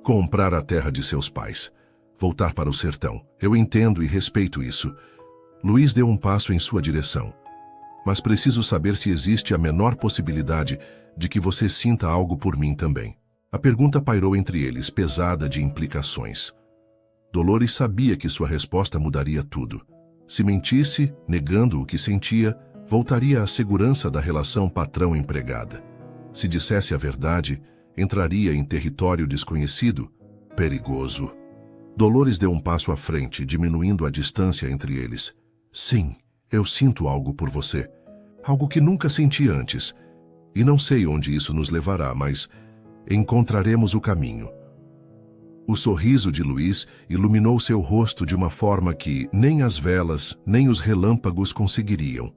Comprar a terra de seus pais. Voltar para o sertão. Eu entendo e respeito isso. Luiz deu um passo em sua direção. Mas preciso saber se existe a menor possibilidade de que você sinta algo por mim também. A pergunta pairou entre eles, pesada de implicações. Dolores sabia que sua resposta mudaria tudo. Se mentisse, negando o que sentia, voltaria à segurança da relação patrão-empregada. Se dissesse a verdade, entraria em território desconhecido, perigoso. Dolores deu um passo à frente, diminuindo a distância entre eles. Sim, eu sinto algo por você. Algo que nunca senti antes. E não sei onde isso nos levará, mas encontraremos o caminho. O sorriso de Luiz iluminou seu rosto de uma forma que nem as velas, nem os relâmpagos conseguiriam.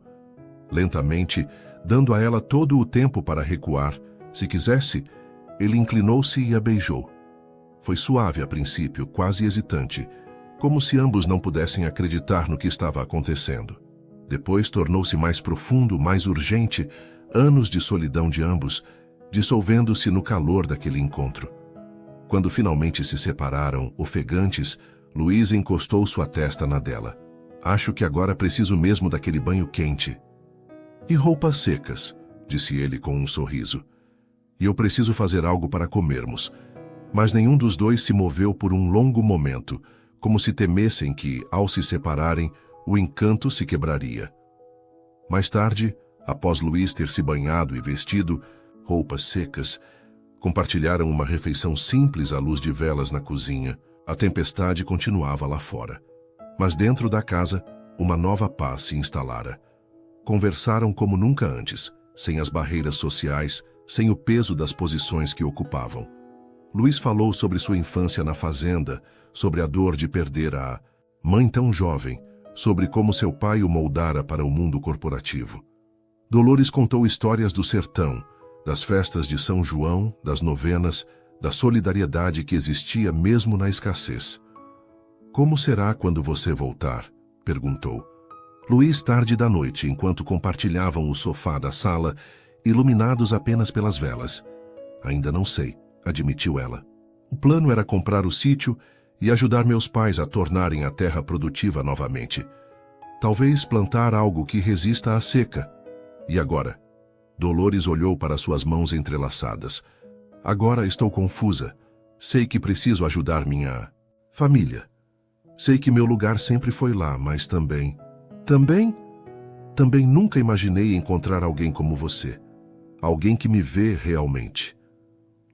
Lentamente, dando a ela todo o tempo para recuar, se quisesse, ele inclinou-se e a beijou. Foi suave a princípio, quase hesitante, como se ambos não pudessem acreditar no que estava acontecendo. Depois tornou-se mais profundo, mais urgente, anos de solidão de ambos, dissolvendo-se no calor daquele encontro. Quando finalmente se separaram, ofegantes, Luiz encostou sua testa na dela. Acho que agora preciso mesmo daquele banho quente. E roupas secas, disse ele com um sorriso. E eu preciso fazer algo para comermos. Mas nenhum dos dois se moveu por um longo momento, como se temessem que, ao se separarem, o encanto se quebraria. Mais tarde, após Luiz ter se banhado e vestido, roupas secas, compartilharam uma refeição simples à luz de velas na cozinha. A tempestade continuava lá fora. Mas dentro da casa, uma nova paz se instalara. Conversaram como nunca antes, sem as barreiras sociais, sem o peso das posições que ocupavam. Luiz falou sobre sua infância na fazenda, sobre a dor de perder a mãe tão jovem, sobre como seu pai o moldara para o mundo corporativo. Dolores contou histórias do sertão, das festas de São João, das novenas, da solidariedade que existia mesmo na escassez. Como será quando você voltar? Perguntou. Luiz, tarde da noite, enquanto compartilhavam o sofá da sala, iluminados apenas pelas velas. Ainda não sei, admitiu ela. O plano era comprar o sítio e ajudar meus pais a tornarem a terra produtiva novamente. Talvez plantar algo que resista à seca. E agora? Dolores olhou para suas mãos entrelaçadas. Agora estou confusa. Sei que preciso ajudar minha família. Sei que meu lugar sempre foi lá, mas também nunca imaginei encontrar alguém como você. Alguém que me vê realmente.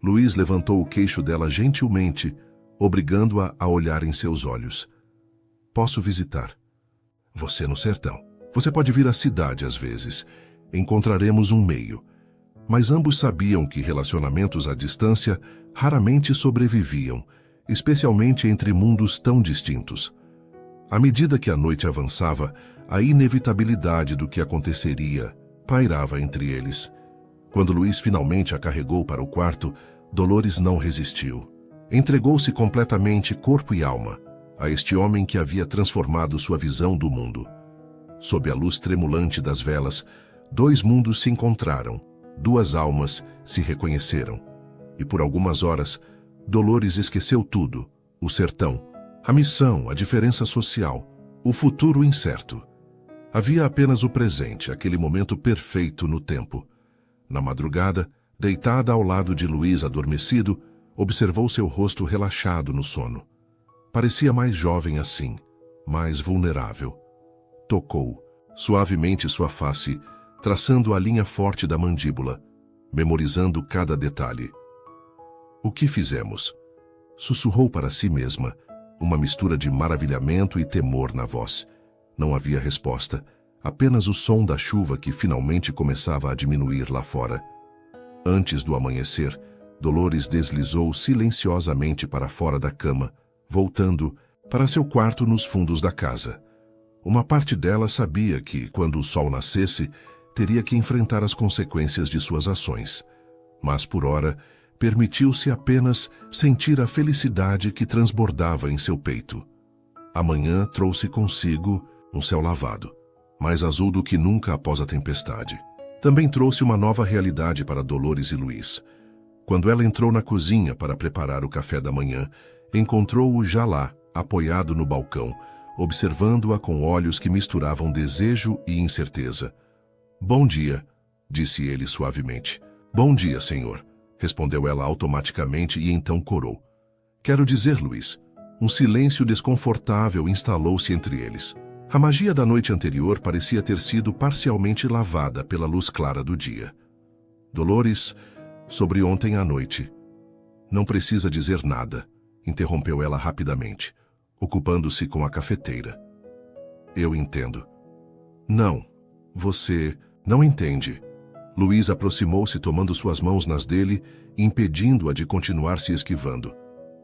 Luiz levantou o queixo dela gentilmente, obrigando-a a olhar em seus olhos. Posso visitar você no sertão. Você pode vir à cidade às vezes. Encontraremos um meio. Mas ambos sabiam que relacionamentos à distância raramente sobreviviam, especialmente entre mundos tão distintos. À medida que a noite avançava, a inevitabilidade do que aconteceria pairava entre eles. Quando Luiz finalmente a carregou para o quarto, Dolores não resistiu. Entregou-se completamente, corpo e alma, a este homem que havia transformado sua visão do mundo. Sob a luz tremulante das velas, 2 mundos se encontraram, 2 almas se reconheceram. E por algumas horas, Dolores esqueceu tudo, o sertão, a missão, a diferença social, o futuro incerto. Havia apenas o presente, aquele momento perfeito no tempo. Na madrugada, deitada ao lado de Luiz adormecido, observou seu rosto relaxado no sono. Parecia mais jovem assim, mais vulnerável. Tocou suavemente sua face, traçando a linha forte da mandíbula, memorizando cada detalhe. O que fizemos? Sussurrou para si mesma, uma mistura de maravilhamento e temor na voz. Não havia resposta, apenas o som da chuva que finalmente começava a diminuir lá fora. Antes do amanhecer, Dolores deslizou silenciosamente para fora da cama, voltando para seu quarto nos fundos da casa. Uma parte dela sabia que, quando o sol nascesse, teria que enfrentar as consequências de suas ações. Mas, por ora, permitiu-se apenas sentir a felicidade que transbordava em seu peito. A manhã trouxe consigo um céu lavado, mais azul do que nunca após a tempestade. Também trouxe uma nova realidade para Dolores e Luís. Quando ela entrou na cozinha para preparar o café da manhã, encontrou-o já lá, apoiado no balcão, observando-a com olhos que misturavam desejo e incerteza. "Bom dia", disse ele suavemente. "Bom dia, senhor", respondeu ela automaticamente e então corou. "Quero dizer, Luís." Um silêncio desconfortável instalou-se entre eles. A magia da noite anterior parecia ter sido parcialmente lavada pela luz clara do dia. "Dolores, sobre ontem à noite." "Não precisa dizer nada", interrompeu ela rapidamente, ocupando-se com a cafeteira. "Eu entendo." "Não, você não entende." Luís aproximou-se tomando suas mãos nas dele, impedindo-a de continuar se esquivando.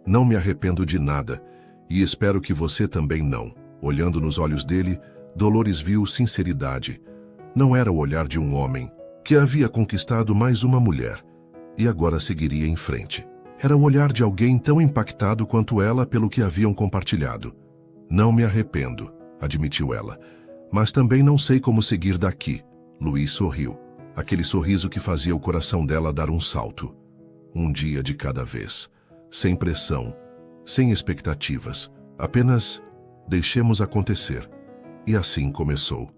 "Não me arrependo de nada, e espero que você também não." Olhando nos olhos dele, Dolores viu sinceridade. Não era o olhar de um homem que havia conquistado mais uma mulher e agora seguiria em frente. Era o olhar de alguém tão impactado quanto ela pelo que haviam compartilhado. "Não me arrependo", admitiu ela, "mas também não sei como seguir daqui." Luís sorriu, aquele sorriso que fazia o coração dela dar um salto. Um dia de cada vez, sem pressão, sem expectativas, apenas deixemos acontecer. E assim começou.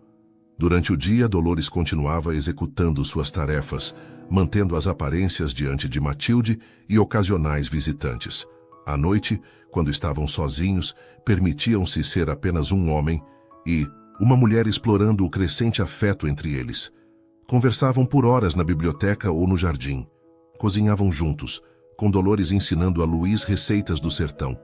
Durante o dia, Dolores continuava executando suas tarefas, mantendo as aparências diante de Matilde e ocasionais visitantes. À noite, quando estavam sozinhos, permitiam-se ser apenas um homem e uma mulher explorando o crescente afeto entre eles. Conversavam por horas na biblioteca ou no jardim. Cozinhavam juntos, com Dolores ensinando a Luís receitas do sertão.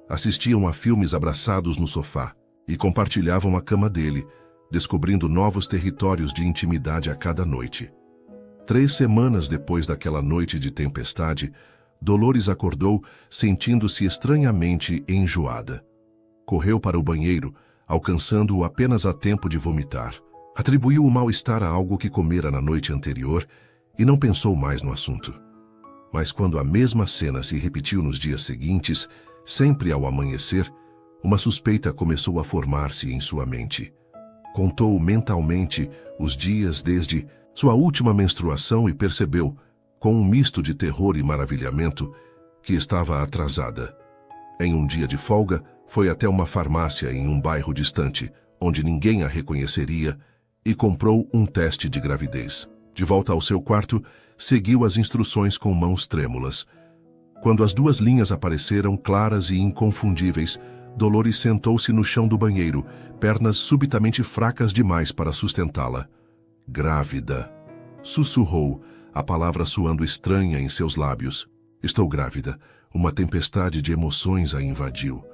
Assistiam a filmes abraçados no sofá e compartilhavam a cama dele, descobrindo novos territórios de intimidade a cada noite. 3 semanas depois daquela noite de tempestade, Dolores acordou sentindo-se estranhamente enjoada. Correu para o banheiro, alcançando-o apenas a tempo de vomitar. Atribuiu o mal-estar a algo que comera na noite anterior e não pensou mais no assunto. Mas quando a mesma cena se repetiu nos dias seguintes, sempre ao amanhecer, uma suspeita começou a formar-se em sua mente. Contou mentalmente os dias desde sua última menstruação e percebeu, com um misto de terror e maravilhamento, que estava atrasada. Em um dia de folga, foi até uma farmácia em um bairro distante, onde ninguém a reconheceria, e comprou um teste de gravidez. De volta ao seu quarto, seguiu as instruções com mãos trêmulas. Quando as 2 linhas apareceram claras e inconfundíveis, Dolores sentou-se no chão do banheiro, pernas subitamente fracas demais para sustentá-la. "Grávida", sussurrou, a palavra soando estranha em seus lábios. "Estou grávida." Uma tempestade de emoções a invadiu.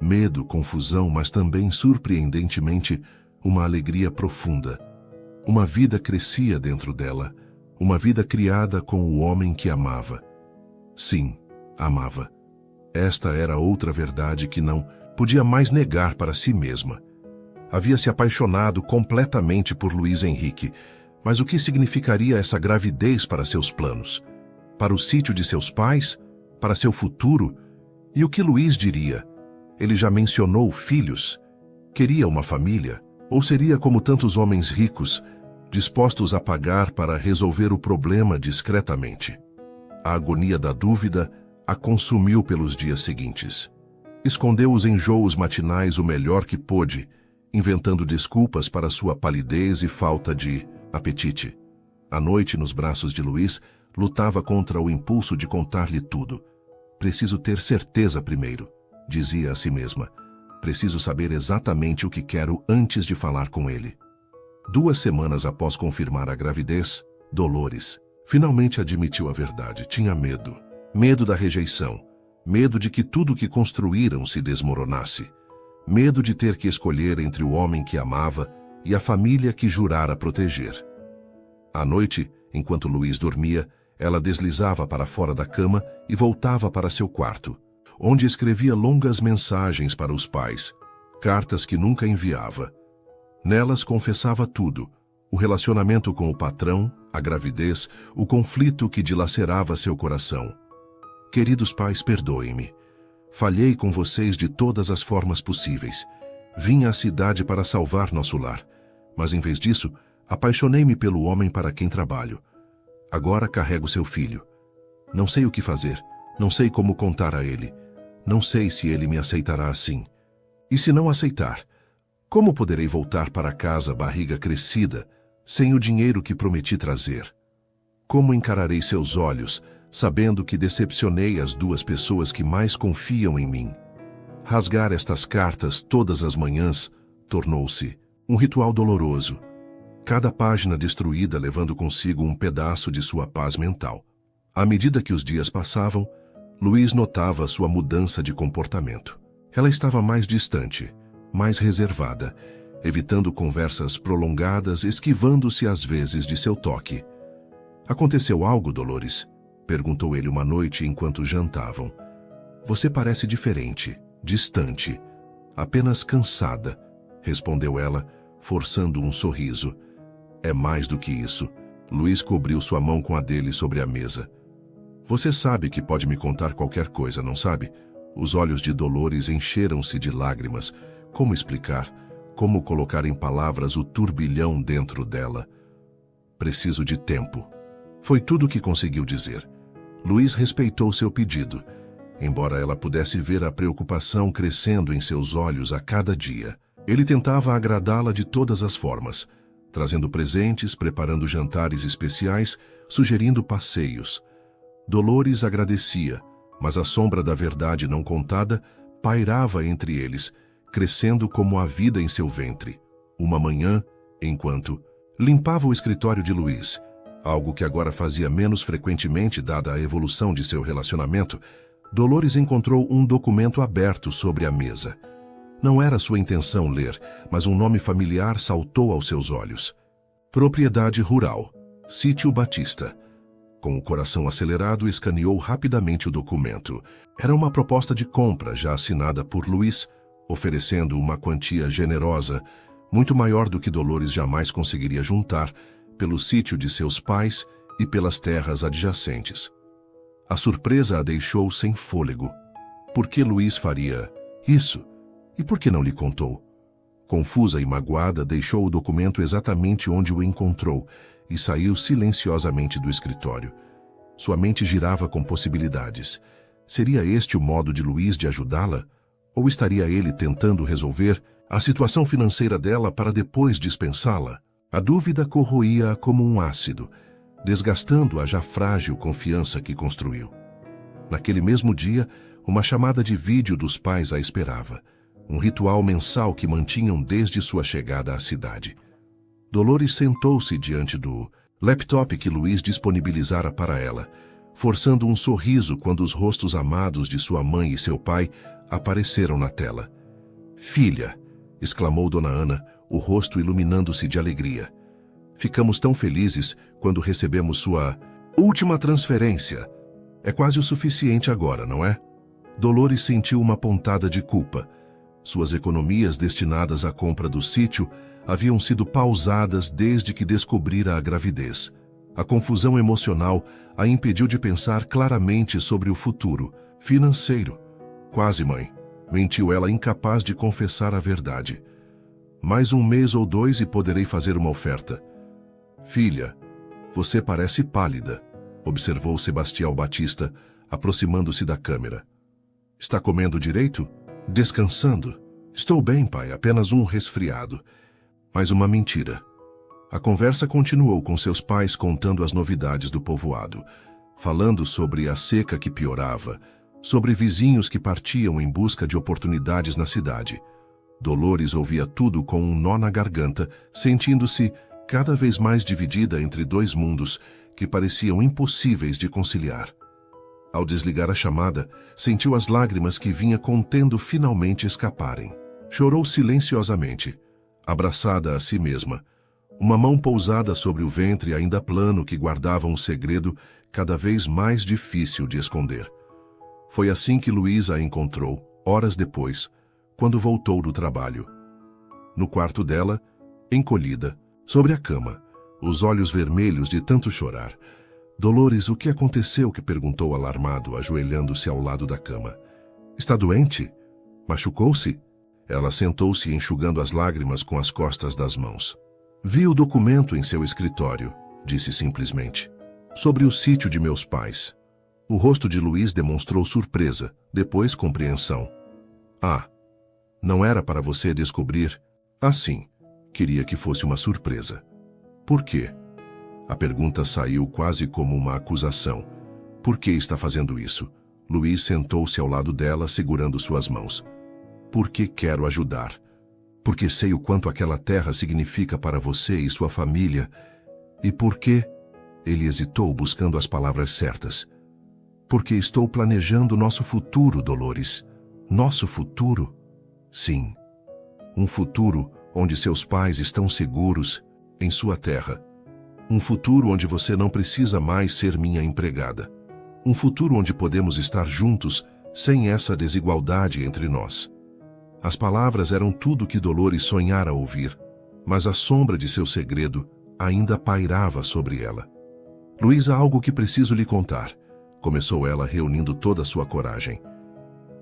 Medo, confusão, mas também, surpreendentemente, uma alegria profunda. Uma vida crescia dentro dela, uma vida criada com o homem que amava. Sim, amava. Esta era outra verdade que não podia mais negar para si mesma. Havia se apaixonado completamente por Luís Henrique, mas o que significaria essa gravidez para seus planos? Para o sítio de seus pais? Para seu futuro? E o que Luís diria? Ele já mencionou filhos? Queria uma família? Ou seria como tantos homens ricos, dispostos a pagar para resolver o problema discretamente? A agonia da dúvida a consumiu pelos dias seguintes. Escondeu os enjoos matinais o melhor que pôde, inventando desculpas para sua palidez e falta de apetite. À noite, nos braços de Luís, lutava contra o impulso de contar-lhe tudo. "Preciso ter certeza primeiro", dizia a si mesma. "Preciso saber exatamente o que quero antes de falar com ele." 2 semanas após confirmar a gravidez, Dolores finalmente admitiu a verdade. Tinha medo. Medo da rejeição. Medo de que tudo o que construíram se desmoronasse. Medo de ter que escolher entre o homem que amava e a família que jurara proteger. À noite, enquanto Luís dormia, Ela deslizava para fora da cama e voltava para seu quarto, onde escrevia longas mensagens para os pais, cartas que nunca enviava. Nelas confessava tudo: o relacionamento com o patrão, a gravidez, o conflito que dilacerava seu coração. Queridos pais, perdoem-me. Falhei com vocês de todas as formas possíveis. Vim à cidade para salvar nosso lar, mas em vez disso, apaixonei-me pelo homem para quem trabalho. Agora carrego seu filho. Não sei o que fazer, não sei como contar a ele. Não sei se ele me aceitará assim. E se não aceitar, como poderei voltar para casa barriga crescida, sem o dinheiro que prometi trazer? Como encararei seus olhos, sabendo que decepcionei as duas pessoas que mais confiam em mim? Rasgar estas cartas todas as manhãs tornou-se um ritual doloroso. Cada página destruída levando consigo um pedaço de sua paz mental. À medida que os dias passavam, Luiz notava sua mudança de comportamento. Ela estava mais distante, mais reservada, evitando conversas prolongadas, esquivando-se às vezes de seu toque. "Aconteceu algo, Dolores?" perguntou ele uma noite enquanto jantavam. "Você parece diferente, distante, apenas cansada", respondeu ela, forçando um sorriso. "É mais do que isso." Luiz cobriu sua mão com a dele sobre a mesa. "Você sabe que pode me contar qualquer coisa, não sabe?" Os olhos de Dolores encheram-se de lágrimas. Como explicar? Como colocar em palavras o turbilhão dentro dela? "Preciso de tempo." Foi tudo o que conseguiu dizer. Luiz respeitou seu pedido, embora ela pudesse ver a preocupação crescendo em seus olhos a cada dia. Ele tentava agradá-la de todas as formas, trazendo presentes, preparando jantares especiais, sugerindo passeios. Dolores agradecia, mas a sombra da verdade não contada pairava entre eles, crescendo como a vida em seu ventre. Uma manhã, enquanto limpava o escritório de Luiz, algo que agora fazia menos frequentemente dada a evolução de seu relacionamento, Dolores encontrou um documento aberto sobre a mesa. Não era sua intenção ler, mas um nome familiar saltou aos seus olhos. Propriedade rural, Sítio Batista. Com o coração acelerado, escaneou rapidamente o documento. Era uma proposta de compra já assinada por Luiz, oferecendo uma quantia generosa, muito maior do que Dolores jamais conseguiria juntar, pelo sítio de seus pais e pelas terras adjacentes. A surpresa a deixou sem fôlego. Por que Luiz faria isso? E por que não lhe contou? Confusa e magoada, deixou o documento exatamente onde o encontrou e saiu silenciosamente do escritório. Sua mente girava com possibilidades. Seria este o modo de Luiz de ajudá-la? Ou estaria ele tentando resolver a situação financeira dela para depois dispensá-la? A dúvida corroía-a como um ácido, desgastando a já frágil confiança que construiu. Naquele mesmo dia, uma chamada de vídeo dos pais a esperava, um ritual mensal que mantinham desde sua chegada à cidade. Dolores sentou-se diante do laptop que Luiz disponibilizara para ela, forçando um sorriso quando os rostos amados de sua mãe e seu pai apareceram na tela. "Filha!" exclamou Dona Ana, o rosto iluminando-se de alegria. "Ficamos tão felizes quando recebemos sua última transferência. É quase o suficiente agora, não é?" Dolores sentiu uma pontada de culpa. Suas economias destinadas à compra do sítio haviam sido pausadas desde que descobrira a gravidez. A confusão emocional a impediu de pensar claramente sobre o futuro financeiro. "Quase, mãe", mentiu ela, incapaz de confessar a verdade. "Mais um mês ou dois e poderei fazer uma oferta." "Filha, você parece pálida", observou Sebastião Batista, aproximando-se da câmera. "Está comendo direito? Descansando?" "Estou bem, pai, apenas um resfriado." Mas uma mentira. A conversa continuou com seus pais contando as novidades do povoado, falando sobre a seca que piorava, sobre vizinhos que partiam em busca de oportunidades na cidade. Dolores ouvia tudo com um nó na garganta, sentindo-se cada vez mais dividida entre dois mundos que pareciam impossíveis de conciliar. Ao desligar a chamada, sentiu as lágrimas que vinha contendo finalmente escaparem. Chorou silenciosamente, abraçada a si mesma, Uma mão pousada sobre o ventre ainda plano que guardava um segredo cada vez mais difícil de esconder. Foi assim que Luiz a encontrou, horas depois, quando voltou do trabalho. No quarto dela, encolhida, sobre a cama, os olhos vermelhos de tanto chorar. Dolores, o que aconteceu? Que perguntou alarmado, ajoelhando-se ao lado da cama. Está doente? Machucou-se? Ela sentou-se enxugando as lágrimas com as costas das mãos. Vi o documento em seu escritório, disse simplesmente. Sobre o sítio de meus pais. O rosto de Luiz demonstrou surpresa, depois compreensão. Ah, não era para você descobrir? Ah, sim. Queria que fosse uma surpresa. Por quê? A pergunta saiu quase como uma acusação. Por que está fazendo isso? Luiz sentou-se ao lado dela, segurando suas mãos. Porque quero ajudar. Porque sei o quanto aquela terra significa para você e sua família. E por quê? Ele hesitou, buscando as palavras certas. Porque estou planejando nosso futuro, Dolores. Nosso futuro? Sim. Um futuro onde seus pais estão seguros em sua terra. Um futuro onde você não precisa mais ser minha empregada. Um futuro onde podemos estar juntos sem essa desigualdade entre nós. As palavras eram tudo que Dolores sonhara ouvir, mas a sombra de seu segredo ainda pairava sobre ela. Luiz, há algo que preciso lhe contar, começou ela, reunindo toda a sua coragem.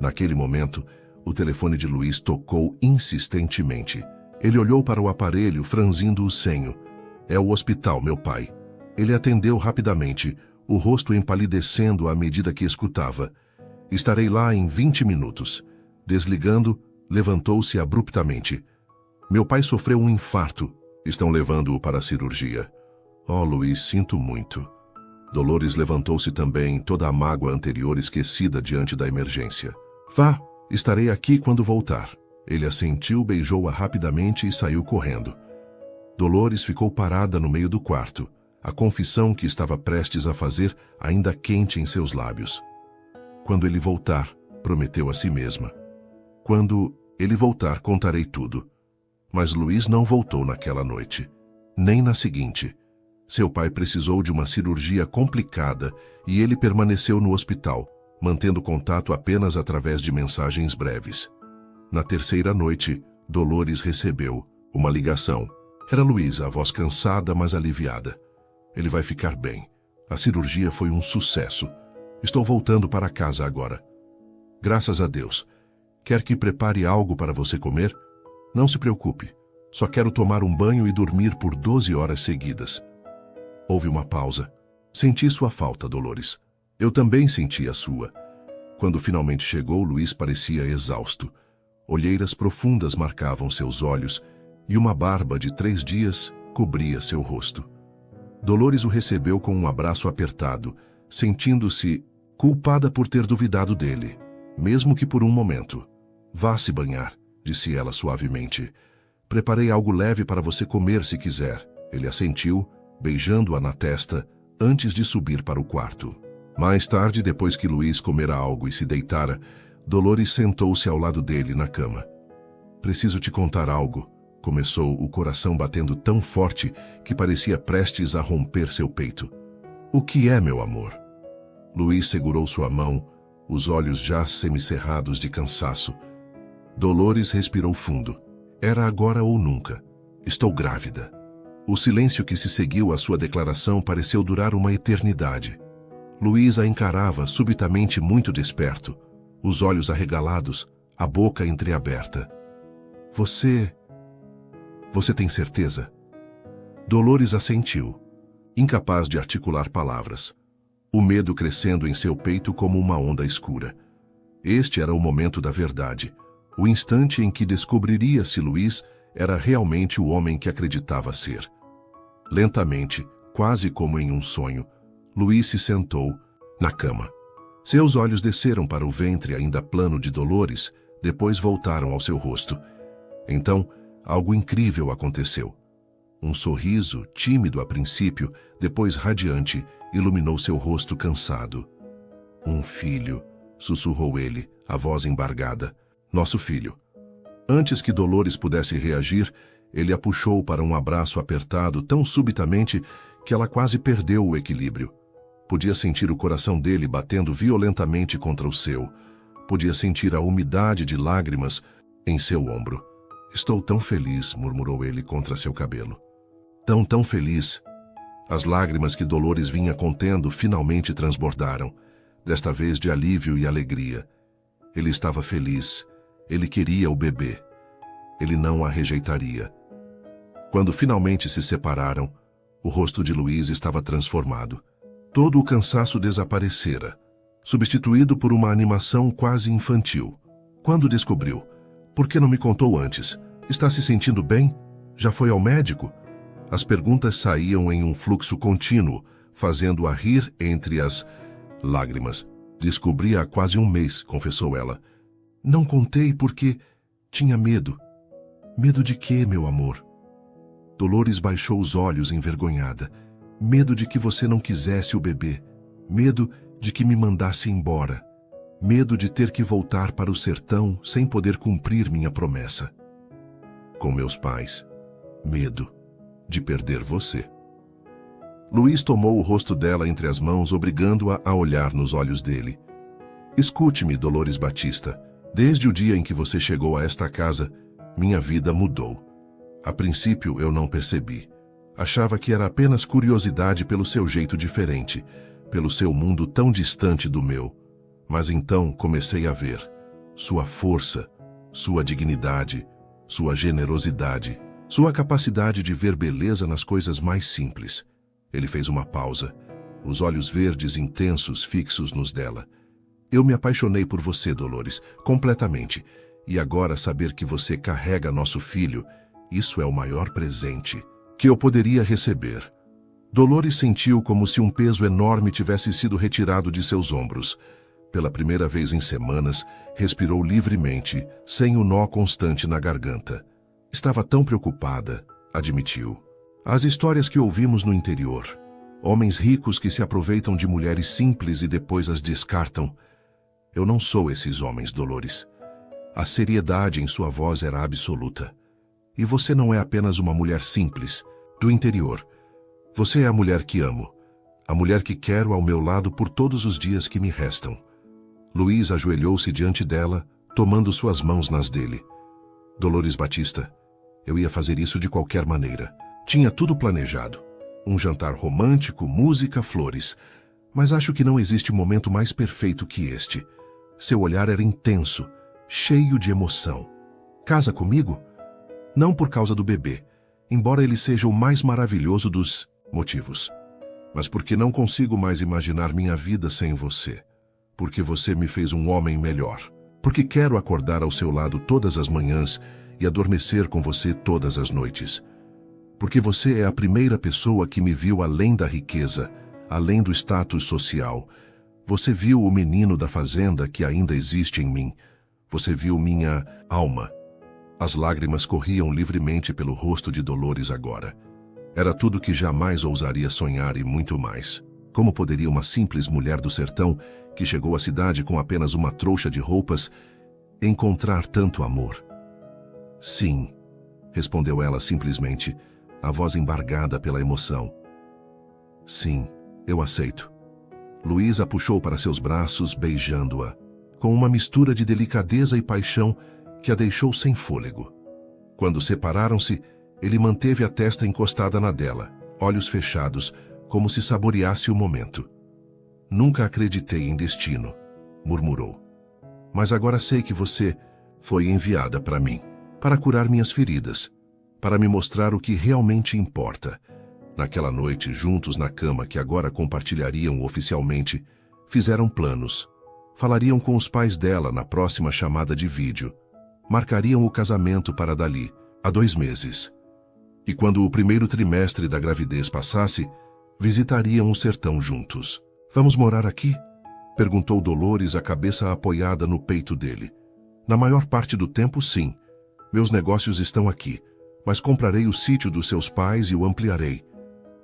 Naquele momento, o telefone de Luiz tocou insistentemente. Ele olhou para o aparelho, franzindo o senho. É o hospital, meu pai. Ele atendeu rapidamente, o rosto empalidecendo à medida que escutava. Estarei lá em 20 minutos. Desligando, levantou-se abruptamente. Meu pai sofreu um infarto. Estão levando-o para a cirurgia. Oh, Luiz, sinto muito. Dolores levantou-se também, toda a mágoa anterior esquecida diante da emergência. Vá, estarei aqui quando voltar. Ele assentiu, beijou-a rapidamente e saiu correndo. Dolores ficou parada no meio do quarto, a confissão que estava prestes a fazer ainda quente em seus lábios. Quando ele voltar, prometeu a si mesma. Quando ele voltar, contarei tudo. Mas Luiz não voltou naquela noite, nem na seguinte. Seu pai precisou de uma cirurgia complicada e ele permaneceu no hospital, mantendo contato apenas através de mensagens breves. Na terceira noite, Dolores recebeu uma ligação. Era Luiz, a voz cansada, mas aliviada. Ele vai ficar bem. A cirurgia foi um sucesso. Estou voltando para casa agora. Graças a Deus. Quer que prepare algo para você comer? Não se preocupe. Só quero tomar um banho e dormir por 12 horas seguidas. Houve uma pausa. Senti sua falta, Dolores. Eu também senti a sua. Quando finalmente chegou, Luiz parecia exausto. Olheiras profundas marcavam seus olhos e uma barba de 3 dias cobria seu rosto. Dolores o recebeu com um abraço apertado, sentindo-se culpada por ter duvidado dele, mesmo que por um momento. Vá se banhar, disse ela suavemente. Preparei algo leve para você comer se quiser. Ele assentiu, beijando-a na testa, antes de subir para o quarto. Mais tarde, depois que Luiz comera algo e se deitara, Dolores sentou-se ao lado dele na cama. Preciso te contar algo, começou, o coração batendo tão forte que parecia prestes a romper seu peito. O que é, meu amor? Luiz segurou sua mão, os olhos já semicerrados de cansaço. Dolores respirou fundo. Era agora ou nunca. Estou grávida. O silêncio que se seguiu à sua declaração pareceu durar uma eternidade. Luiz a encarava, subitamente muito desperto, os olhos arregalados, a boca entreaberta. Você tem certeza? Dolores assentiu, incapaz de articular palavras, o medo crescendo em seu peito como uma onda escura. Este era o momento da verdade, o instante em que descobriria se Luiz era realmente o homem que acreditava ser. Lentamente, quase como em um sonho, Luiz se sentou na cama. Seus olhos desceram para o ventre ainda plano de Dolores, depois voltaram ao seu rosto. Então, algo incrível aconteceu. Um sorriso, tímido a princípio, depois radiante, iluminou seu rosto cansado. Um filho, sussurrou ele, a voz embargada. Nosso filho. Antes que Dolores pudesse reagir, Ele a puxou para um abraço apertado tão subitamente que ela quase perdeu o equilíbrio. Podia sentir o coração dele batendo violentamente contra o seu. Podia sentir a umidade de lágrimas em seu ombro. Estou tão feliz, murmurou ele contra seu cabelo. Tão feliz. As lágrimas que Dolores vinha contendo finalmente transbordaram, desta vez de alívio e alegria. Ele estava feliz. Ele queria o bebê. Ele não a rejeitaria. Quando finalmente se separaram, o rosto de Luiz estava transformado. Todo o cansaço desaparecera, substituído por uma animação quase infantil. Quando descobriu? Por que não me contou antes? Está se sentindo bem? Já foi ao médico? As perguntas saíam em um fluxo contínuo, fazendo-a rir entre as lágrimas. Descobri há quase um mês, confessou ela. Não contei porque tinha medo. Medo de quê, meu amor? Dolores baixou os olhos envergonhada. Medo de que você não quisesse o bebê. Medo de que me mandasse embora. Medo de ter que voltar para o sertão sem poder cumprir minha promessa. Com meus pais. Medo de perder você. Luiz tomou o rosto dela entre as mãos, obrigando-a a olhar nos olhos dele. Escute-me, Dolores Batista. Desde o dia em que você chegou a esta casa, minha vida mudou. A princípio eu não percebi. Achava que era apenas curiosidade pelo seu jeito diferente, pelo seu mundo tão distante do meu. Mas então comecei a ver sua força, sua dignidade, sua generosidade, sua capacidade de ver beleza nas coisas mais simples. Ele fez uma pausa, os olhos verdes intensos fixos nos dela. Eu me apaixonei por você, Dolores, completamente. E agora saber que você carrega nosso filho, isso é o maior presente que eu poderia receber. Dolores sentiu como se um peso enorme tivesse sido retirado de seus ombros. Pela primeira vez em semanas, respirou livremente, sem o nó constante na garganta. Estava tão preocupada, admitiu. As histórias que ouvimos no interior. Homens ricos que se aproveitam de mulheres simples e depois as descartam. Eu não sou esses homens, Dolores. A seriedade em sua voz era absoluta. E você não é apenas uma mulher simples, do interior. Você é a mulher que amo. A mulher que quero ao meu lado por todos os dias que me restam. Luiz ajoelhou-se diante dela, tomando suas mãos nas dele. Dolores Batista, eu ia fazer isso de qualquer maneira. Tinha tudo planejado. Um jantar romântico, música, flores. Mas acho que não existe momento mais perfeito que este. Seu olhar era intenso, cheio de emoção. Casa comigo? Não por causa do bebê, embora ele seja o mais maravilhoso dos motivos. Mas porque não consigo mais imaginar minha vida sem você. Porque você me fez um homem melhor. Porque quero acordar ao seu lado todas as manhãs e adormecer com você todas as noites. Porque você é a primeira pessoa que me viu além da riqueza, além do status social. Você viu o menino da fazenda que ainda existe em mim. Você viu minha alma. As lágrimas corriam livremente pelo rosto de Dolores agora. Era tudo que jamais ousaria sonhar e muito mais. Como poderia uma simples mulher do sertão, que chegou à cidade com apenas uma trouxa de roupas, encontrar tanto amor? Sim, respondeu ela simplesmente, a voz embargada pela emoção. Sim, eu aceito. Luiz a puxou para seus braços, beijando-a, com uma mistura de delicadeza e paixão que a deixou sem fôlego. Quando separaram-se, ele manteve a testa encostada na dela, olhos fechados, como se saboreasse o momento. Nunca acreditei em destino, murmurou. Mas agora sei que você foi enviada para mim, para curar minhas feridas, para me mostrar o que realmente importa. Naquela noite, juntos na cama que agora compartilhariam oficialmente, fizeram planos. Falariam com os pais dela na próxima chamada de vídeo. Marcariam o casamento para dali, há 2 meses. E quando o primeiro trimestre da gravidez passasse, visitariam o sertão juntos. Vamos morar aqui? Perguntou Dolores, a cabeça apoiada no peito dele. Na maior parte do tempo, sim. Meus negócios estão aqui, mas comprarei o sítio dos seus pais e o ampliarei.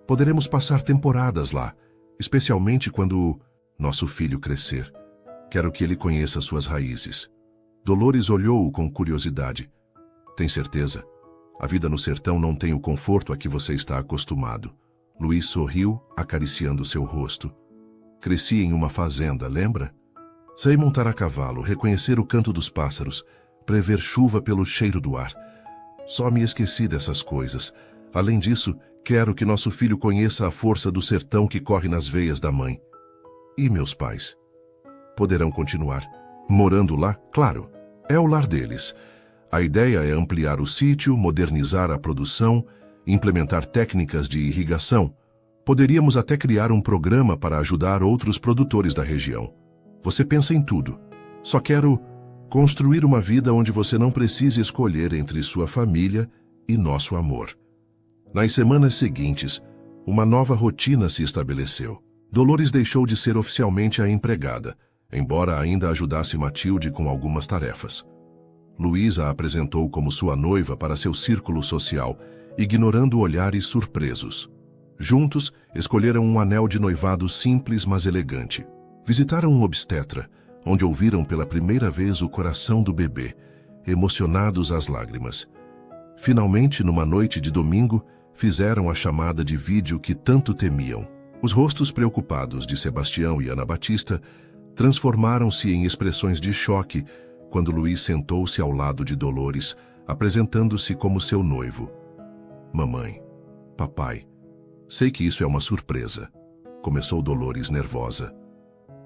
Poderemos passar temporadas lá, especialmente quando nosso filho crescer. Quero que ele conheça suas raízes. Dolores olhou-o com curiosidade. Tem certeza? A vida no sertão não tem o conforto a que você está acostumado. Luiz sorriu, acariciando seu rosto. Cresci em uma fazenda, lembra? Sei montar a cavalo, reconhecer o canto dos pássaros, prever chuva pelo cheiro do ar. Só me esqueci dessas coisas. Além disso, quero que nosso filho conheça a força do sertão que corre nas veias da mãe. E meus pais? Poderão continuar morando lá? Claro, é o lar deles. A ideia é ampliar o sítio, modernizar a produção, implementar técnicas de irrigação. Poderíamos até criar um programa para ajudar outros produtores da região. Você pensa em tudo. Só quero construir uma vida onde você não precise escolher entre sua família e nosso amor. Nas semanas seguintes, uma nova rotina se estabeleceu. Dolores deixou de ser oficialmente a empregada, embora ainda ajudasse Matilde com algumas tarefas. Luiz a apresentou como sua noiva para seu círculo social, ignorando olhares surpresos. Juntos, escolheram um anel de noivado simples, mas elegante. Visitaram um obstetra, onde ouviram pela primeira vez o coração do bebê, emocionados às lágrimas. Finalmente, numa noite de domingo, fizeram a chamada de vídeo que tanto temiam. Os rostos preocupados de Sebastião e Ana Batista transformaram-se em expressões de choque quando Luiz sentou-se ao lado de Dolores, apresentando-se como seu noivo. Mamãe, papai, sei que isso é uma surpresa, começou Dolores nervosa.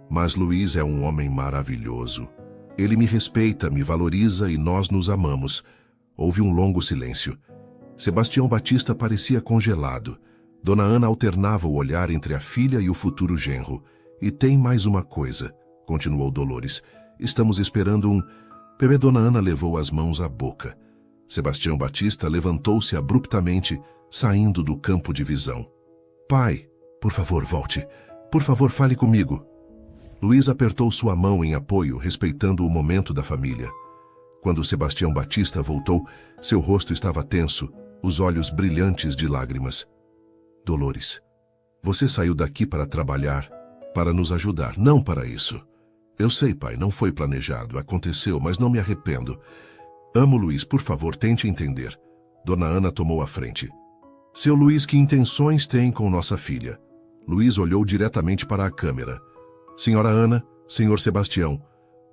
Mas Luiz é um homem maravilhoso. Ele me respeita, me valoriza e nós nos amamos. Houve um longo silêncio. Sebastião Batista parecia congelado. Dona Ana alternava o olhar entre a filha e o futuro genro. E tem mais uma coisa, continuou Dolores. Estamos esperando um... Bebê. Dona Ana levou as mãos à boca. Sebastião Batista levantou-se abruptamente, saindo do campo de visão. Pai, por favor, volte. Por favor, fale comigo. Luiz apertou sua mão em apoio, respeitando o momento da família. Quando Sebastião Batista voltou, seu rosto estava tenso, os olhos brilhantes de lágrimas. Dolores, você saiu daqui para trabalhar, para nos ajudar, não para isso. Eu sei, pai, não foi planejado, aconteceu, mas não me arrependo. Amo Luiz, por favor, tente entender. Dona Ana tomou a frente. Seu Luiz, que intenções tem com nossa filha? Luiz olhou diretamente para a câmera. Senhora Ana, senhor Sebastião,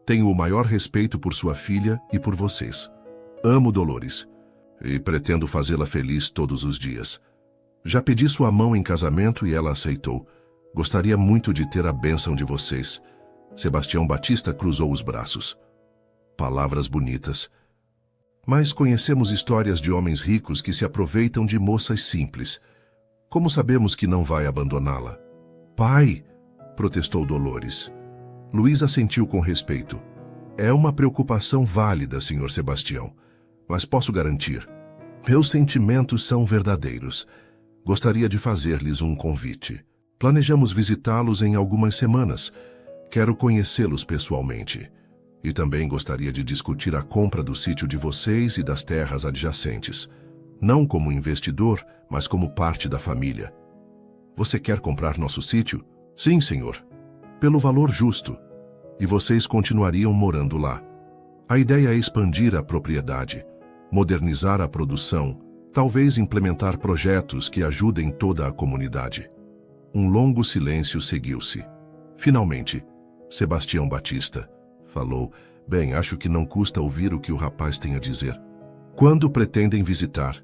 tenho o maior respeito por sua filha e por vocês. Amo Dolores e pretendo fazê-la feliz todos os dias. Já pedi sua mão em casamento e ela aceitou. Gostaria muito de ter a bênção de vocês. Sebastião Batista cruzou os braços. Palavras bonitas. Mas conhecemos histórias de homens ricos que se aproveitam de moças simples. Como sabemos que não vai abandoná-la? Pai, protestou Dolores. Luiz assentiu com respeito. É uma preocupação válida, senhor Sebastião, mas posso garantir. Meus sentimentos são verdadeiros. Gostaria de fazer-lhes um convite. Planejamos visitá-los em algumas semanas. Quero conhecê-los pessoalmente. E também gostaria de discutir a compra do sítio de vocês e das terras adjacentes. Não como investidor, mas como parte da família. Você quer comprar nosso sítio? Sim, senhor. Pelo valor justo. E vocês continuariam morando lá. A ideia é expandir a propriedade, modernizar a produção, talvez implementar projetos que ajudem toda a comunidade. Um longo silêncio seguiu-se. Finalmente, Sebastião Batista falou: bem, acho que não custa ouvir o que o rapaz tem a dizer. Quando pretendem visitar?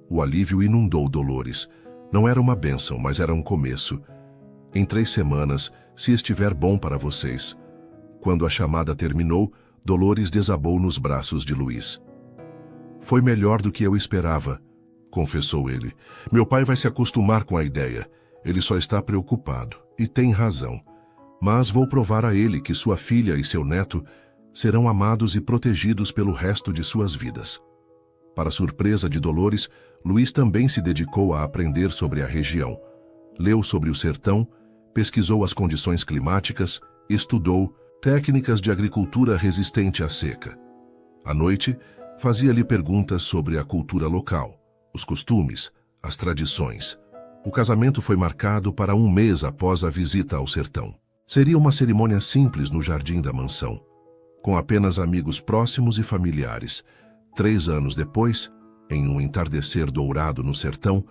O alívio inundou Dolores. Não era uma bênção, mas era um começo. Em 3 semanas, se estiver bom para vocês. Quando a chamada terminou, Dolores desabou nos braços de Luiz. Foi melhor do que eu esperava, confessou ele. Meu pai vai se acostumar com a ideia. Ele só está preocupado, e tem razão. Mas vou provar a ele que sua filha e seu neto serão amados e protegidos pelo resto de suas vidas. Para surpresa de Dolores, Luiz também se dedicou a aprender sobre a região. Leu sobre o sertão, pesquisou as condições climáticas, estudou técnicas de agricultura resistente à seca. À noite, fazia-lhe perguntas sobre a cultura local, os costumes, as tradições. O casamento foi marcado para 1 mês após a visita ao sertão. Seria uma cerimônia simples no jardim da mansão, com apenas amigos próximos e familiares. 3 anos depois, Em um entardecer dourado no sertão,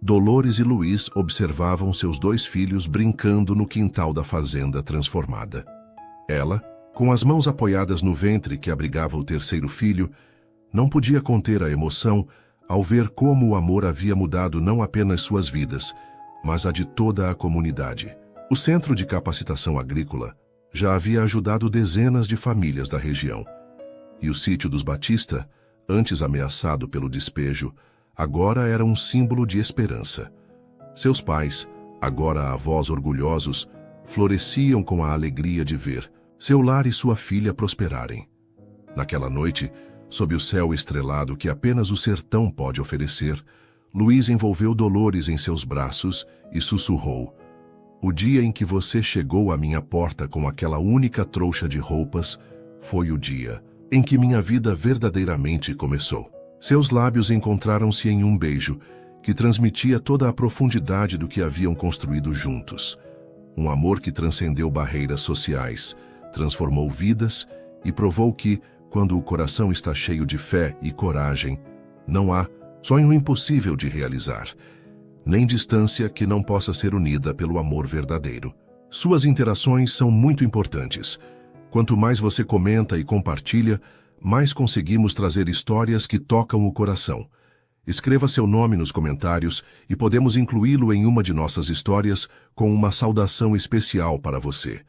Dolores e Luiz observavam seus 2 filhos brincando no quintal da fazenda transformada. Ela, com as mãos apoiadas no ventre que abrigava o 3º filho, não podia conter a emoção ao ver como o amor havia mudado não apenas suas vidas, mas a de toda a comunidade. O Centro de Capacitação Agrícola já havia ajudado dezenas de famílias da região. E o sítio dos Batista, antes ameaçado pelo despejo, agora era um símbolo de esperança. Seus pais, agora avós orgulhosos, floresciam com a alegria de ver seu lar e sua filha prosperarem. Naquela noite, sob o céu estrelado que apenas o sertão pode oferecer, Luiz envolveu Dolores em seus braços e sussurrou: "O dia em que você chegou à minha porta com aquela única trouxa de roupas foi o dia em que minha vida verdadeiramente começou." Seus lábios encontraram-se em um beijo que transmitia toda a profundidade do que haviam construído juntos. Um amor que transcendeu barreiras sociais, transformou vidas e provou que, quando o coração está cheio de fé e coragem, não há sonho impossível de realizar, nem distância que não possa ser unida pelo amor verdadeiro. Suas interações são muito importantes. Quanto mais você comenta e compartilha, mais conseguimos trazer histórias que tocam o coração. Escreva seu nome nos comentários e podemos incluí-lo em uma de nossas histórias com uma saudação especial para você.